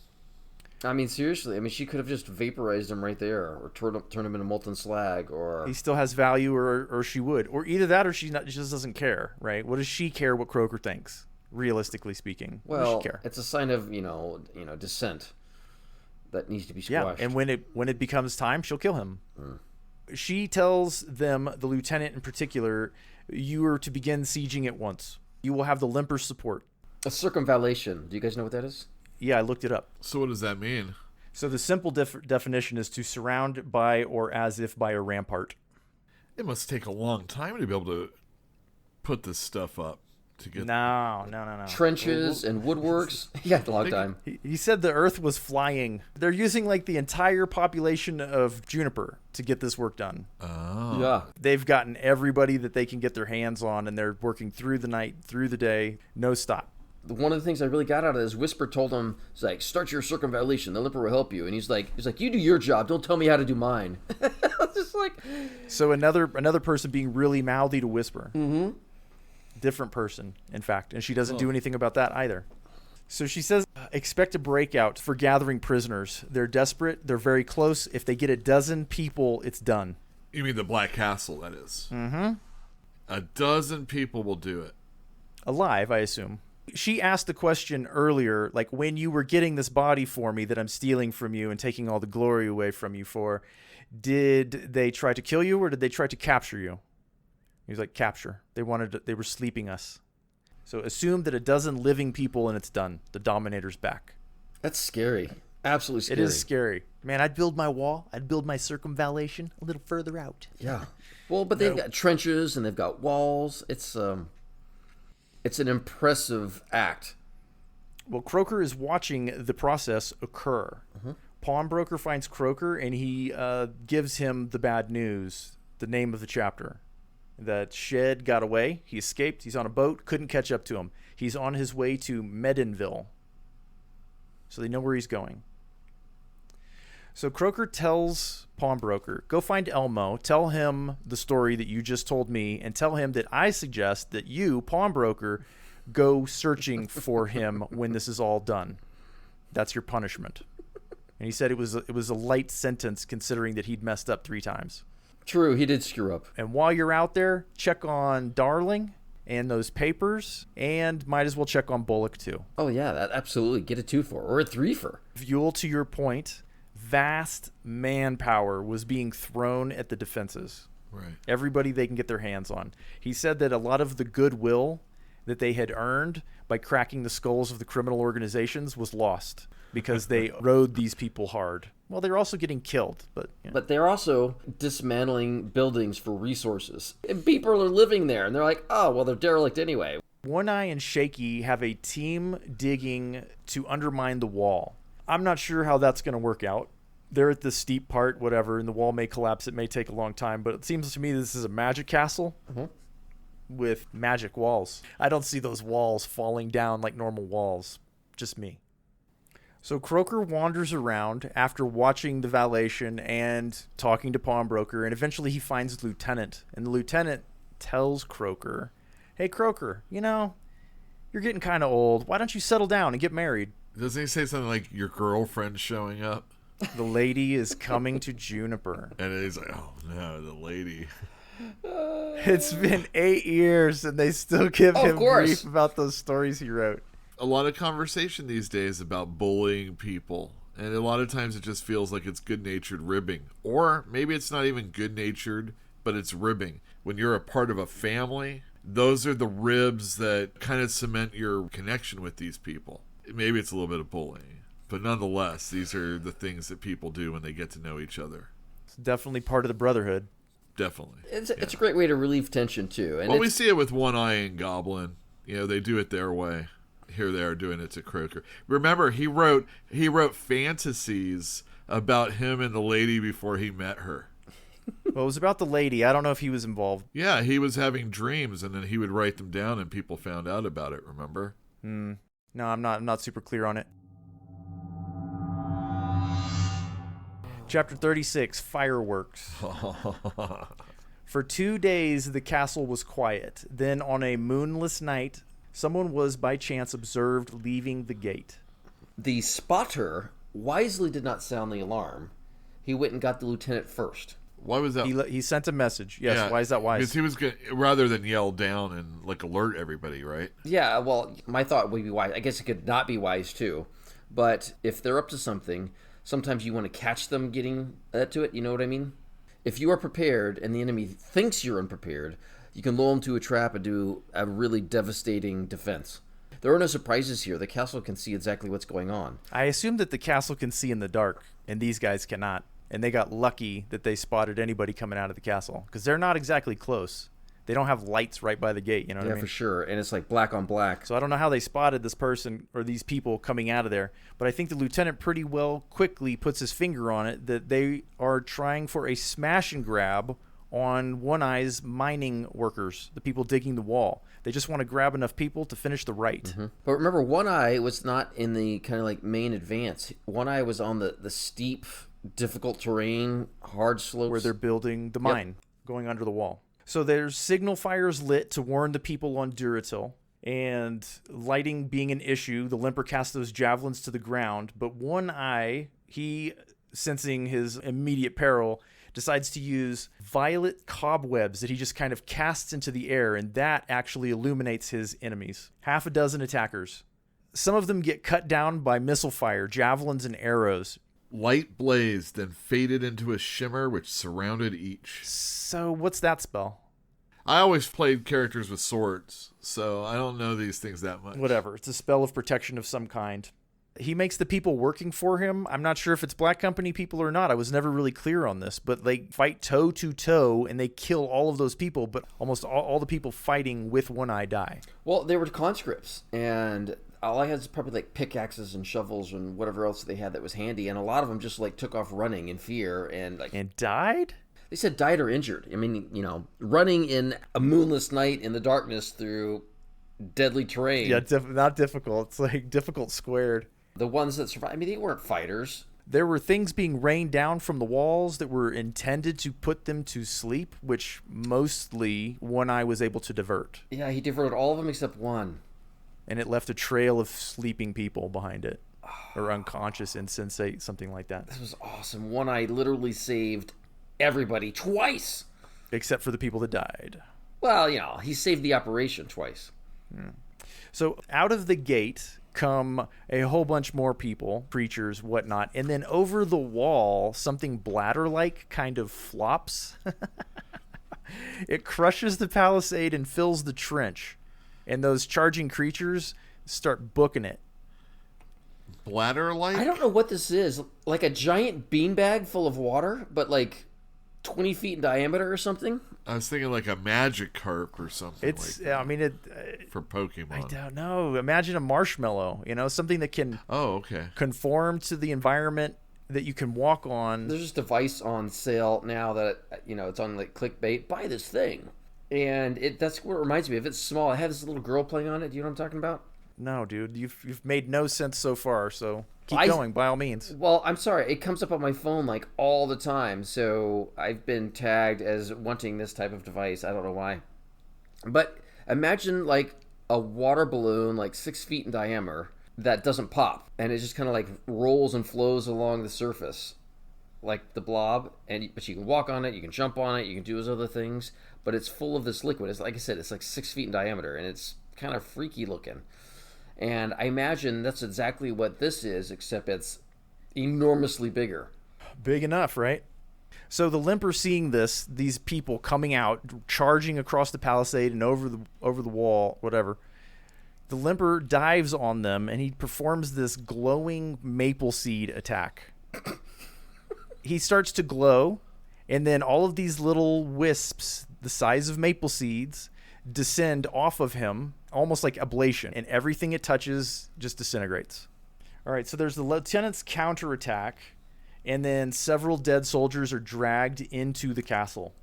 I mean, seriously. I mean, she could have just vaporized him right there, or turned him into molten slag, or... He still has value, or she would. Or either that, or she just doesn't care, right? What does she care what Croker thinks, realistically speaking? What does she care? It's a sign of, dissent that needs to be squashed. Yeah, and when it becomes time, she'll kill him. She tells them, the lieutenant in particular, you are to begin sieging at once. You will have the Limper's support. A circumvallation. Do you guys know what that is? Yeah, I looked it up. So what does that mean? So the simple definition is to surround by or as if by a rampart. It must take a long time to be able to put this stuff up. To get No. Trenches and woodworks. Yeah, a long time. He said the Earth was flying. They're using like the entire population of Juniper to get this work done. Oh. Yeah. They've gotten everybody that they can get their hands on, and they're working through the night, through the day, no stop. One of the things I really got out of this, Whisper told him, "It's like, start your circumvallation. The Limper will help you." And he's like, "You do your job. Don't tell me how to do mine." Just like, so another person being really mouthy to Whisper. Mm-hmm. Different person, in fact, and she doesn't do anything about that either. So she says, expect a breakout for gathering prisoners. They're desperate. They're very close. If they get a dozen people, it's done. You mean the Black Castle, that is. Mm-hmm. A dozen people will do it. Alive, I assume. She asked the question earlier, like, when you were getting this body for me that I'm stealing from you and taking all the glory away from you for, did they try to kill you or did they try to capture you? He was like, capture. They were sleeping us. So assume that a dozen living people and it's done. The Dominator's back. that's scary. Absolutely scary. It is scary. Man, I'd build my wall. I'd build my circumvallation a little further out. Yeah. Well, but they've got trenches and they've got walls. It's an impressive act. Well, Croker is watching the process occur. Mm-hmm. Pawnbroker finds Croker and he gives him the bad news, the name of the chapter. That Shed got away. He escaped. He's on a boat. Couldn't catch up to him. He's on his way to Medenville. So they know where he's going. So Croker tells Pawnbroker, go find Elmo, tell him the story that you just told me, and tell him that I suggest that you, Pawnbroker, go searching for him when this is all done. That's your punishment. And he said it was a light sentence considering that he'd messed up 3 times. True, he did screw up. And while you're out there, check on Darling and those papers, and might as well check on Bullock too. Oh yeah, that absolutely. Get a 2 for or a 3 for. Fuel to your point, vast manpower was being thrown at the defenses. Right. Everybody they can get their hands on. He said that a lot of the goodwill that they had earned by cracking the skulls of the criminal organizations was lost because they rode these people hard. Well, they were also getting killed, but... You know. But they're also dismantling buildings for resources. And people are living there, and they're like, oh, well, they're derelict anyway. One Eye and Shaky have a team digging to undermine the wall. I'm not sure how that's going to work out. They're at the steep part, whatever, and the wall may collapse. It may take a long time, but it seems to me this is a magic castle with magic walls. I don't see those walls falling down like normal walls. Just me. So Croker wanders around after watching the valation and talking to Pawnbroker, and eventually he finds the lieutenant. And the lieutenant tells Croker, hey, Croker, you're getting kind of old. Why don't you settle down and get married? Doesn't he say something like, your girlfriend's showing up? The lady is coming to Juniper. And he's like, oh, no, the lady. It's been 8 years, and they still give him grief about those stories he wrote. A lot of conversation these days about bullying people, and a lot of times it just feels like it's good-natured ribbing, or maybe it's not even good-natured, but it's ribbing. When you're a part of a family, those are the ribs that kind of cement your connection with these people. Maybe it's a little bit of bullying, but nonetheless, these are the things that people do when they get to know each other. It's definitely part of the brotherhood. Definitely. It's a great way to relieve tension too. And well, we see it with One Eye and Goblin. They do it their way. Here they are doing it to Croker. Remember, he wrote fantasies about him and the lady before he met her. Well, it was about the lady. I don't know if he was involved. Yeah, he was having dreams, and then he would write them down, and people found out about it. Remember? No, I'm not super clear on it. Chapter 36, Fireworks. For 2 days, the castle was quiet. Then, on a moonless night, someone was by chance observed leaving the gate. The spotter wisely did not sound the alarm. He went and got the lieutenant first. Why was that? He sent a message. Yes, yeah. Why is that wise? Because he was rather than yell down and alert everybody, right? Yeah, well, my thought would be wise. I guess it could not be wise too. But if they're up to something, sometimes you want to catch them getting to it. You know what I mean? If you are prepared and the enemy thinks you're unprepared, you can lull them to a trap and do a really devastating defense. There are no surprises here. The castle can see exactly what's going on. I assume that the castle can see in the dark, and these guys cannot. And they got lucky that they spotted anybody coming out of the castle, because they're not exactly close. They don't have lights right by the gate, you know what I mean? Yeah, for sure. And it's like black on black. So I don't know how they spotted this person or these people coming out of there, but I think the lieutenant pretty well quickly puts his finger on it that they are trying for a smash and grab on One Eye's mining workers, the people digging the wall. They just want to grab enough people to finish the rite. Mm-hmm. But remember, One Eye was not in the kind of like main advance. One Eye was on the steep, difficult terrain, hard slopes. Where they're building the mine, going under the wall. So there's signal fires lit to warn the people on Duratil, and lighting being an issue, the limper casts those javelins to the ground, but One Eye, he, sensing his immediate peril, decides to use violet cobwebs that he just kind of casts into the air, and that actually illuminates his enemies. Half a dozen attackers. Some of them get cut down by missile fire, javelins, and arrows. Light blazed, then faded into a shimmer which surrounded each. So what's that spell? I always played characters with swords, so I don't know these things that much. Whatever. It's a spell of protection of some kind. He makes the people working for him. I'm not sure if it's Black Company people or not. I was never really clear on this, but they fight toe to toe and they kill all of those people, but almost all the people fighting with One Eye die. Well, they were conscripts, and all I had was probably like pickaxes and shovels and whatever else they had that was handy, and a lot of them just like took off running in fear and like... And died? They said died or injured. I mean, you know, running in a moonless night in the darkness through deadly terrain. Yeah, not difficult. It's like difficult squared. The ones that survived, I mean, they weren't fighters. There were things being rained down from the walls that were intended to put them to sleep, which mostly One Eye was able to divert. Yeah, he diverted all of them except one. And it left a trail of sleeping people behind it. Or unconscious, insensate, something like that. This was awesome. One Eye literally saved everybody twice. Except for the people that died. Well, you know, he saved the operation twice. So out of the gate come a whole bunch more people, preachers, whatnot, and then over the wall, something bladder-like kind of flops. It crushes the palisade and fills the trench, and those charging creatures start booking it. Bladder-like? I don't know what this is. Like a giant beanbag full of water, but like 20 feet in diameter or something? I was thinking like a magic carp or something. It's, like that. I mean, for Pokemon. I don't know. Imagine a marshmallow, you know, something that can conform to the environment that you can walk on. There's this device on sale now that, you know, it's on like clickbait. Buy this thing. And that's what it reminds me of. It's small. I have this little girl playing on it. Do you know what I'm talking about? No, dude. You've made no sense so far, so keep going, by all means. Well, I'm sorry. It comes up on my phone like all the time, so I've been tagged as wanting this type of device. I don't know why. But imagine like a water balloon like 6 feet in diameter that doesn't pop, and it just kind of like rolls and flows along the surface like the blob, but you can walk on it, you can jump on it, you can do those other things, but it's full of this liquid. It's like I said, it's like 6 feet in diameter, and it's kind of freaky looking. And I imagine that's exactly what this is, except it's enormously bigger. Big enough, right? So the limper seeing this, these people coming out, charging across the palisade and over the wall, whatever. The limper dives on them, and he performs this glowing maple seed attack. He starts to glow, and then all of these little wisps, the size of maple seeds, descend off of him, almost like ablation, and everything it touches just disintegrates. All right, so there's the lieutenant's counterattack, and then several dead soldiers are dragged into the castle.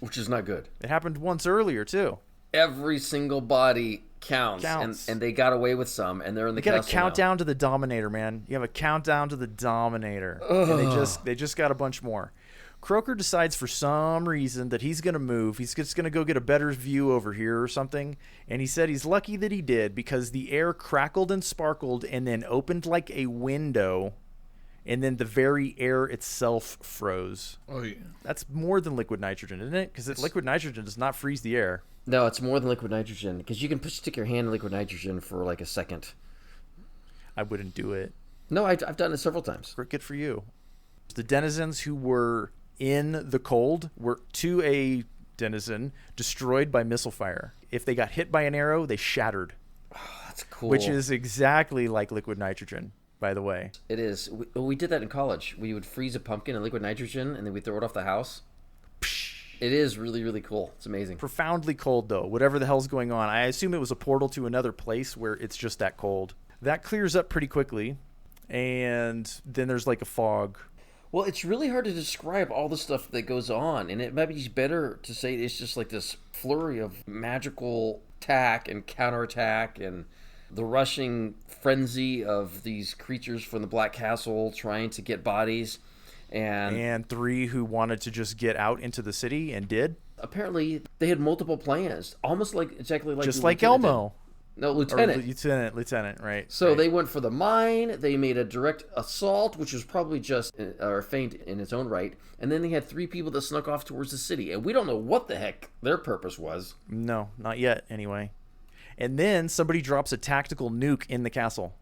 Which is not good. It happened once earlier, too. Every single body counts. And they got away with some, and they're in the castle. You got a countdown to the Dominator, man. You have a countdown to the Dominator. Ugh. And they just got a bunch more. Croker decides for some reason that he's going to move. He's just going to go get a better view over here or something. And he said he's lucky that he did, because the air crackled and sparkled and then opened like a window. And then the very air itself froze. Oh, yeah. That's more than liquid nitrogen, isn't it? Because liquid nitrogen does not freeze the air. No, it's more than liquid nitrogen, because you can stick your hand in liquid nitrogen for like a second. I wouldn't do it. No, I've done it several times. Good for you. The denizens who were in the cold were, to a denizen, destroyed by missile fire. If they got hit by an arrow, they shattered. That's cool. which is exactly like liquid nitrogen, by the way. It is. We did that in college. We would freeze a pumpkin in liquid nitrogen, and then we'd throw it off the house. It is really, really cool. It's amazing. Profoundly cold, though, whatever the hell's going on. I assume it was a portal to another place where it's just that cold. That clears up pretty quickly, and then there's like a fog. Well, it's really hard to describe all the stuff that goes on, and it might be better to say it's just like this flurry of magical attack and counterattack and the rushing frenzy of these creatures from the Black Castle trying to get bodies. And 3 who wanted to just get out into the city and did. Apparently, they had multiple plans, almost like exactly like just like Elmo. No, Lieutenant. Lieutenant, right. So right. They went for the mine. They made a direct assault, which was probably just or feint in its own right. And then they had 3 people that snuck off towards the city, and we don't know what the heck their purpose was. No, not yet. Anyway, and then somebody drops a tactical nuke in the castle.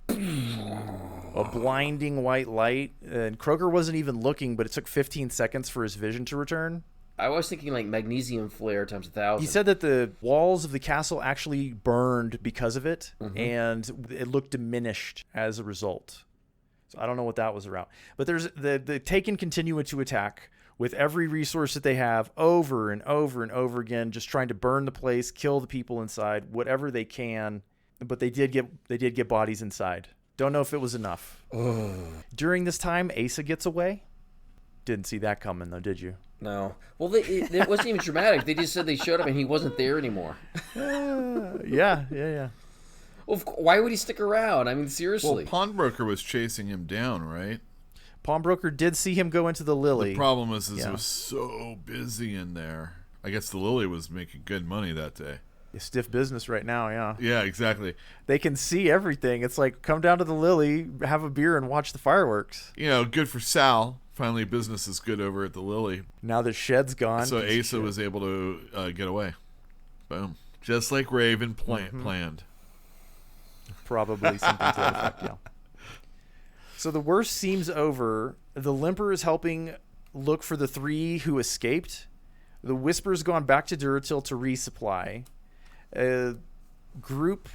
A blinding white light, and Croker wasn't even looking, but it took 15 seconds for his vision to return. I was thinking like magnesium flare times 1,000. He said that the walls of the castle actually burned because of it, and it looked diminished as a result. So I don't know what that was about. But there's the Taken continue to attack with every resource that they have over and over and over again, just trying to burn the place, kill the people inside, whatever they can. But they did get bodies inside. Don't know if it was enough. During this time, Asa gets away. Didn't see that coming, though, did you? No. Well, it wasn't even dramatic. They just said they showed up and he wasn't there anymore. Yeah. Well, why would he stick around? I mean, seriously. Well, Pawnbroker was chasing him down, right? Pawnbroker did see him go into the Lily. The problem is it was so busy in there. I guess the Lily was making good money that day. Stiff business right now, yeah. Yeah, exactly. They can see everything. It's like, come down to the Lily, have a beer, and watch the fireworks. You know, good for Sal. Finally, business is good over at the Lily. Now that Shed's gone. So Asa was able to get away. Boom. Just like Raven planned. Probably something to that effect, yeah. So the worst seems over. The Limper is helping look for the 3 who escaped. The Whisper's gone back to Duratil to resupply. A group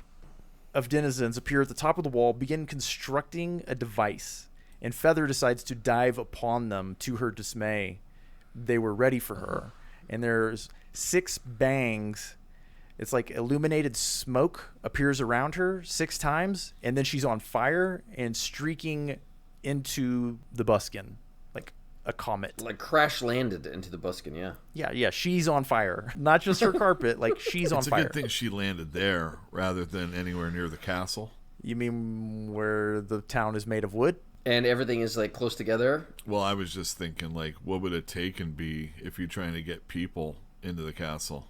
of denizens appear at the top of the wall, begin constructing a device, and Feather decides to dive upon them. To her dismay, they were ready for her, and there's 6 bangs. It's like illuminated smoke appears around her 6 times, and then she's on fire and streaking into the buskin like a comet. Like crash landed into the buskin, yeah. Yeah, she's on fire. Not just her carpet, like she's on fire. It's a good thing she landed there rather than anywhere near the castle. You mean where the town is made of wood? And everything is like close together? Well, I was just thinking, like, what would it take and be if you're trying to get people into the castle?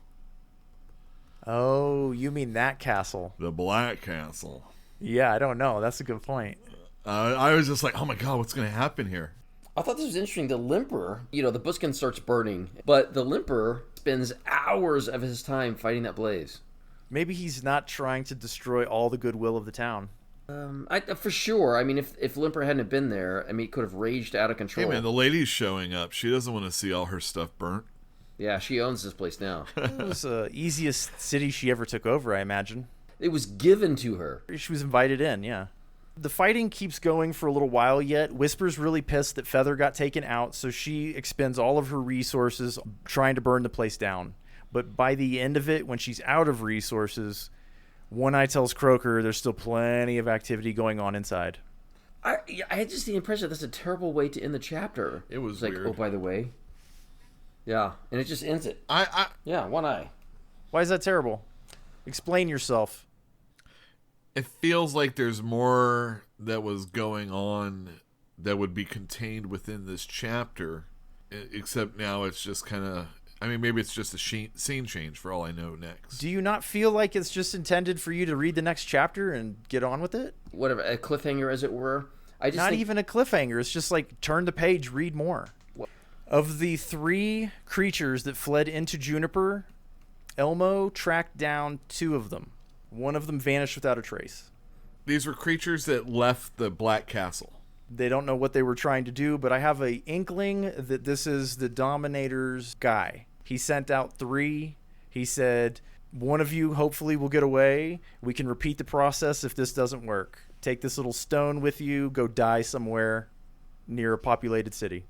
Oh, you mean that castle? The Black Castle. Yeah, I don't know. That's a good point. I was just like, oh my god, what's going to happen here? I thought this was interesting. The Limper, the buskin starts burning, but the Limper spends hours of his time fighting that blaze. Maybe he's not trying to destroy all the goodwill of the town. For sure. I mean, if Limper hadn't been there, I mean, it could have raged out of control. Hey man, the lady's showing up. She doesn't want to see all her stuff burnt. Yeah, she owns this place now. It was the easiest city she ever took over, I imagine. It was given to her. She was invited in, yeah. The fighting keeps going for a little while yet. Whisper's really pissed that Feather got taken out, so she expends all of her resources trying to burn the place down. But by the end of it, when she's out of resources, One Eye tells Croker there's still plenty of activity going on inside. I had just the impression that's a terrible way to end the chapter. It was like, weird. oh, by the way. Yeah, and it just ends it. Yeah, One Eye. Why is that terrible? Explain yourself. It feels like there's more that was going on that would be contained within this chapter, except now it's just kind of... I mean, maybe it's just a scene change for all I know next. Do you not feel like it's just intended for you to read the next chapter and get on with it? Whatever, a cliffhanger as it were. Not even a cliffhanger. It's just like, turn the page, read more. What? Of the 3 creatures that fled into Juniper, Elmo tracked down 2 of them. One of them vanished without a trace. These were creatures that left the Black Castle. They don't know what they were trying to do, but I have an inkling that this is the Dominator's guy. He sent out 3. He said, One of you hopefully will get away. We can repeat the process if this doesn't work. Take this little stone with you, go die somewhere near a populated city.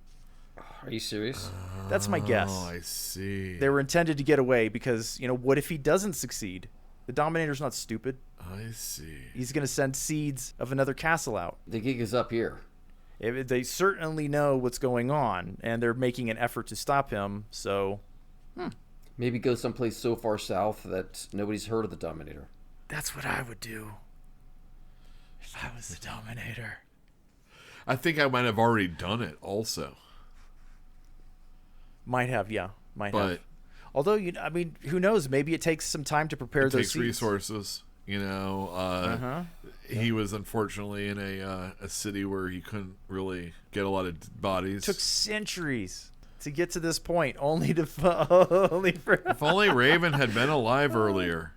Are you serious? That's my guess. Oh, I see. They were intended to get away because, what if he doesn't succeed? The Dominator's not stupid. I see. He's going to send seeds of another castle out. The gig is up here. They certainly know what's going on, and they're making an effort to stop him, so... Maybe go someplace so far south that nobody's heard of the Dominator. That's what I would do if I was the Dominator. I think I might have already done it also. Might have, yeah. Might But have. Although, who knows? Maybe it takes some time to prepare it those takes seeds. Resources. He was unfortunately in a city where he couldn't really get a lot of bodies. It took centuries to get to this point, only for... If only Raven had been alive earlier.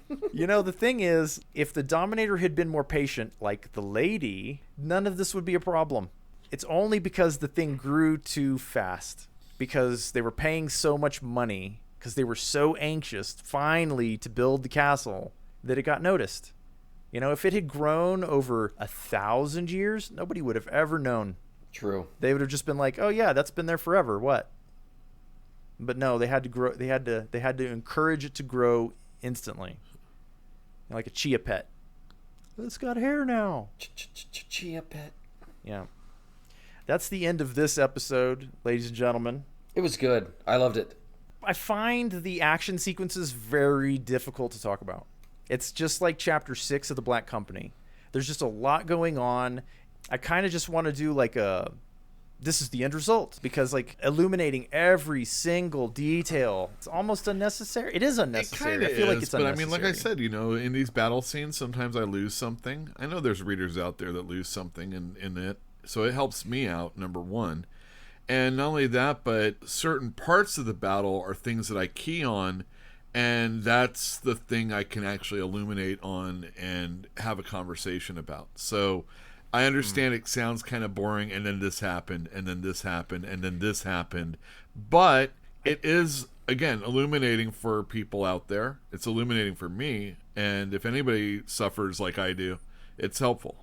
The thing is, if the Dominator had been more patient, like the lady, none of this would be a problem. It's only because the thing grew too fast. Because they were paying so much money, because they were so anxious, finally, to build the castle, that it got noticed. If it had grown over 1,000 years, nobody would have ever known. True. They would have just been like, "Oh yeah, that's been there forever. What?" But no, they had to grow. They had to encourage it to grow instantly, like a chia pet. It's got hair now. Chia pet. Yeah. That's the end of this episode, ladies and gentlemen. It was good. I loved it. I find the action sequences very difficult to talk about. It's just like Chapter 6 of The Black Company. There's just a lot going on. I kind of just want to do this is the end result, because illuminating every single detail, it's almost unnecessary. It is unnecessary. I feel like it's unnecessary. But I mean, like I said, in these battle scenes, sometimes I lose something. I know there's readers out there that lose something in it. So it helps me out, number one. And not only that, but certain parts of the battle are things that I key on, and that's the thing I can actually illuminate on and have a conversation about. So I understand it sounds kind of boring, and then this happened, and then this happened, and then this happened. But it is, again, illuminating for people out there. It's illuminating for me, and if anybody suffers like I do, it's helpful.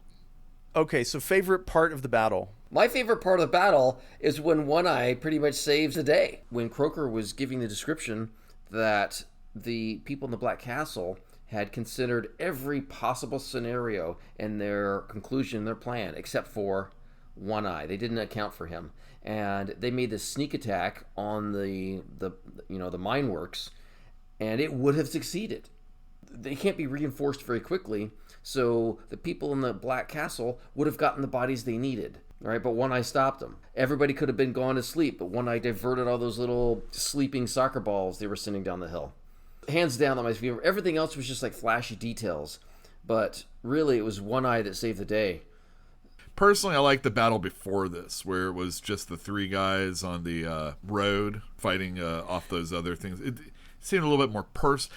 Okay, so favorite part of the battle. My favorite part of the battle is when One Eye pretty much saves the day. When Croker was giving the description that the people in the Black Castle had considered every possible scenario in their conclusion, their plan, except for One Eye. They didn't account for him. And they made this sneak attack on the mine works, and it would have succeeded. They can't be reinforced very quickly, so the people in the Black Castle would have gotten the bodies they needed. All right, but One Eye stopped them. Everybody could have been gone to sleep, but One Eye diverted all those little sleeping soccer balls they were sending down the hill. Hands down, that my favorite. Everything else was just like flashy details, but really it was One Eye that saved the day. Personally, I like the battle before this, where it was just the three guys on the road fighting off those other things. It seemed a little bit more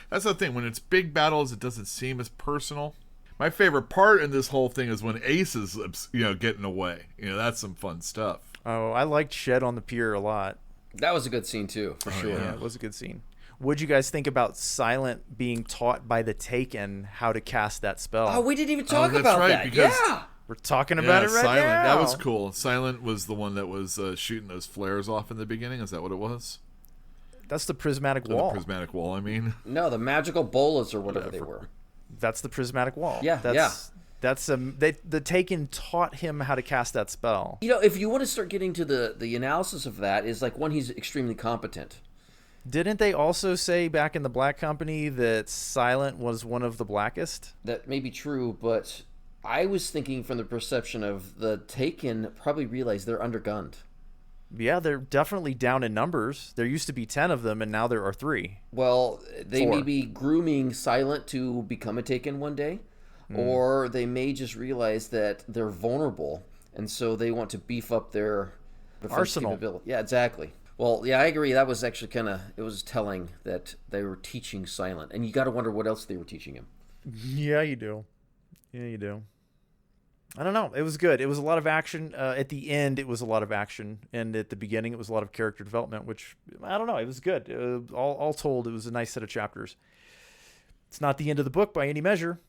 That's the thing. When it's big battles, it doesn't seem as personal. My favorite part in this whole thing is when Ace is, getting away. That's some fun stuff. Oh, I liked Shed on the pier a lot. That was a good scene too, for sure. Yeah, it was a good scene. What'd you guys think about Silent being taught by the Taken how to cast that spell? Oh, we didn't even talk that's about right, that. because Yeah. We're talking about it right Silent. now. That was cool. Silent was the one that was shooting those flares off in the beginning. Is that what it was? That's the prismatic Oh, wall. the prismatic wall, I mean. No, the magical bolas or whatever they were. That's the prismatic wall. Yeah, That's the Taken taught him how to cast that spell. If you want to start getting to the analysis of that, is like, one, he's extremely competent. Didn't they also say back in the Black Company that Silent was one of the blackest? That may be true, but I was thinking from the perception of the Taken probably realized they're undergunned. Yeah, they're definitely down in numbers. There used to be 10 of them, and now there are 3. Well, they 4. may be grooming Silent to become a Taken one day, or they may just realize that they're vulnerable, and so they want to beef up their arsenal. Capability. Yeah, exactly. Well, yeah, I agree. That was actually it was telling that they were teaching Silent, and you got to wonder what else they were teaching him. Yeah, you do. Yeah, you do. I don't know. It was good. It was a lot of action. At the end, it was a lot of action. And at the beginning, it was a lot of character development, which, I don't know. It was good. All told, it was a nice set of chapters. It's not the end of the book by any measure.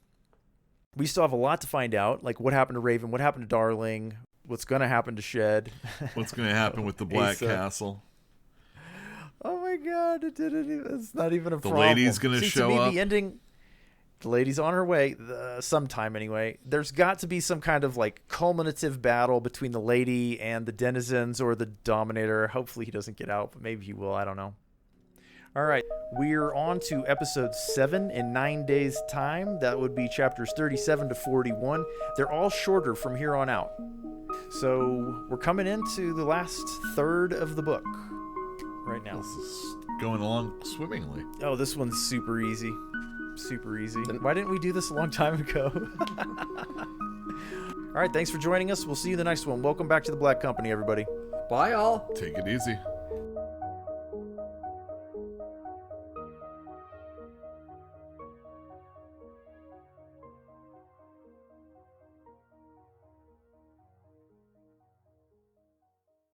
We still have a lot to find out, like what happened to Raven, what happened to Darling, what's going to happen to Shed. What's going to happen with the Black Asa. Castle. Oh my God, it's not even a problem. The lady's going to show up. The ending, the lady's on her way, sometime anyway. There's got to be some kind of like culminative battle between the lady and the denizens or the Dominator. Hopefully he doesn't get out, but maybe he will. I don't know. All right, we're on to episode 7 in 9 days' time. That would be chapters 37 to 41. They're all shorter from here on out. So we're coming into the last third of the book right now. This is going along swimmingly. Oh, this one's super easy. Super easy. Why didn't we do this a long time ago? All right, thanks for joining us. We'll see you in the next one. Welcome back to the Black Company, everybody. Bye, all. Take it easy.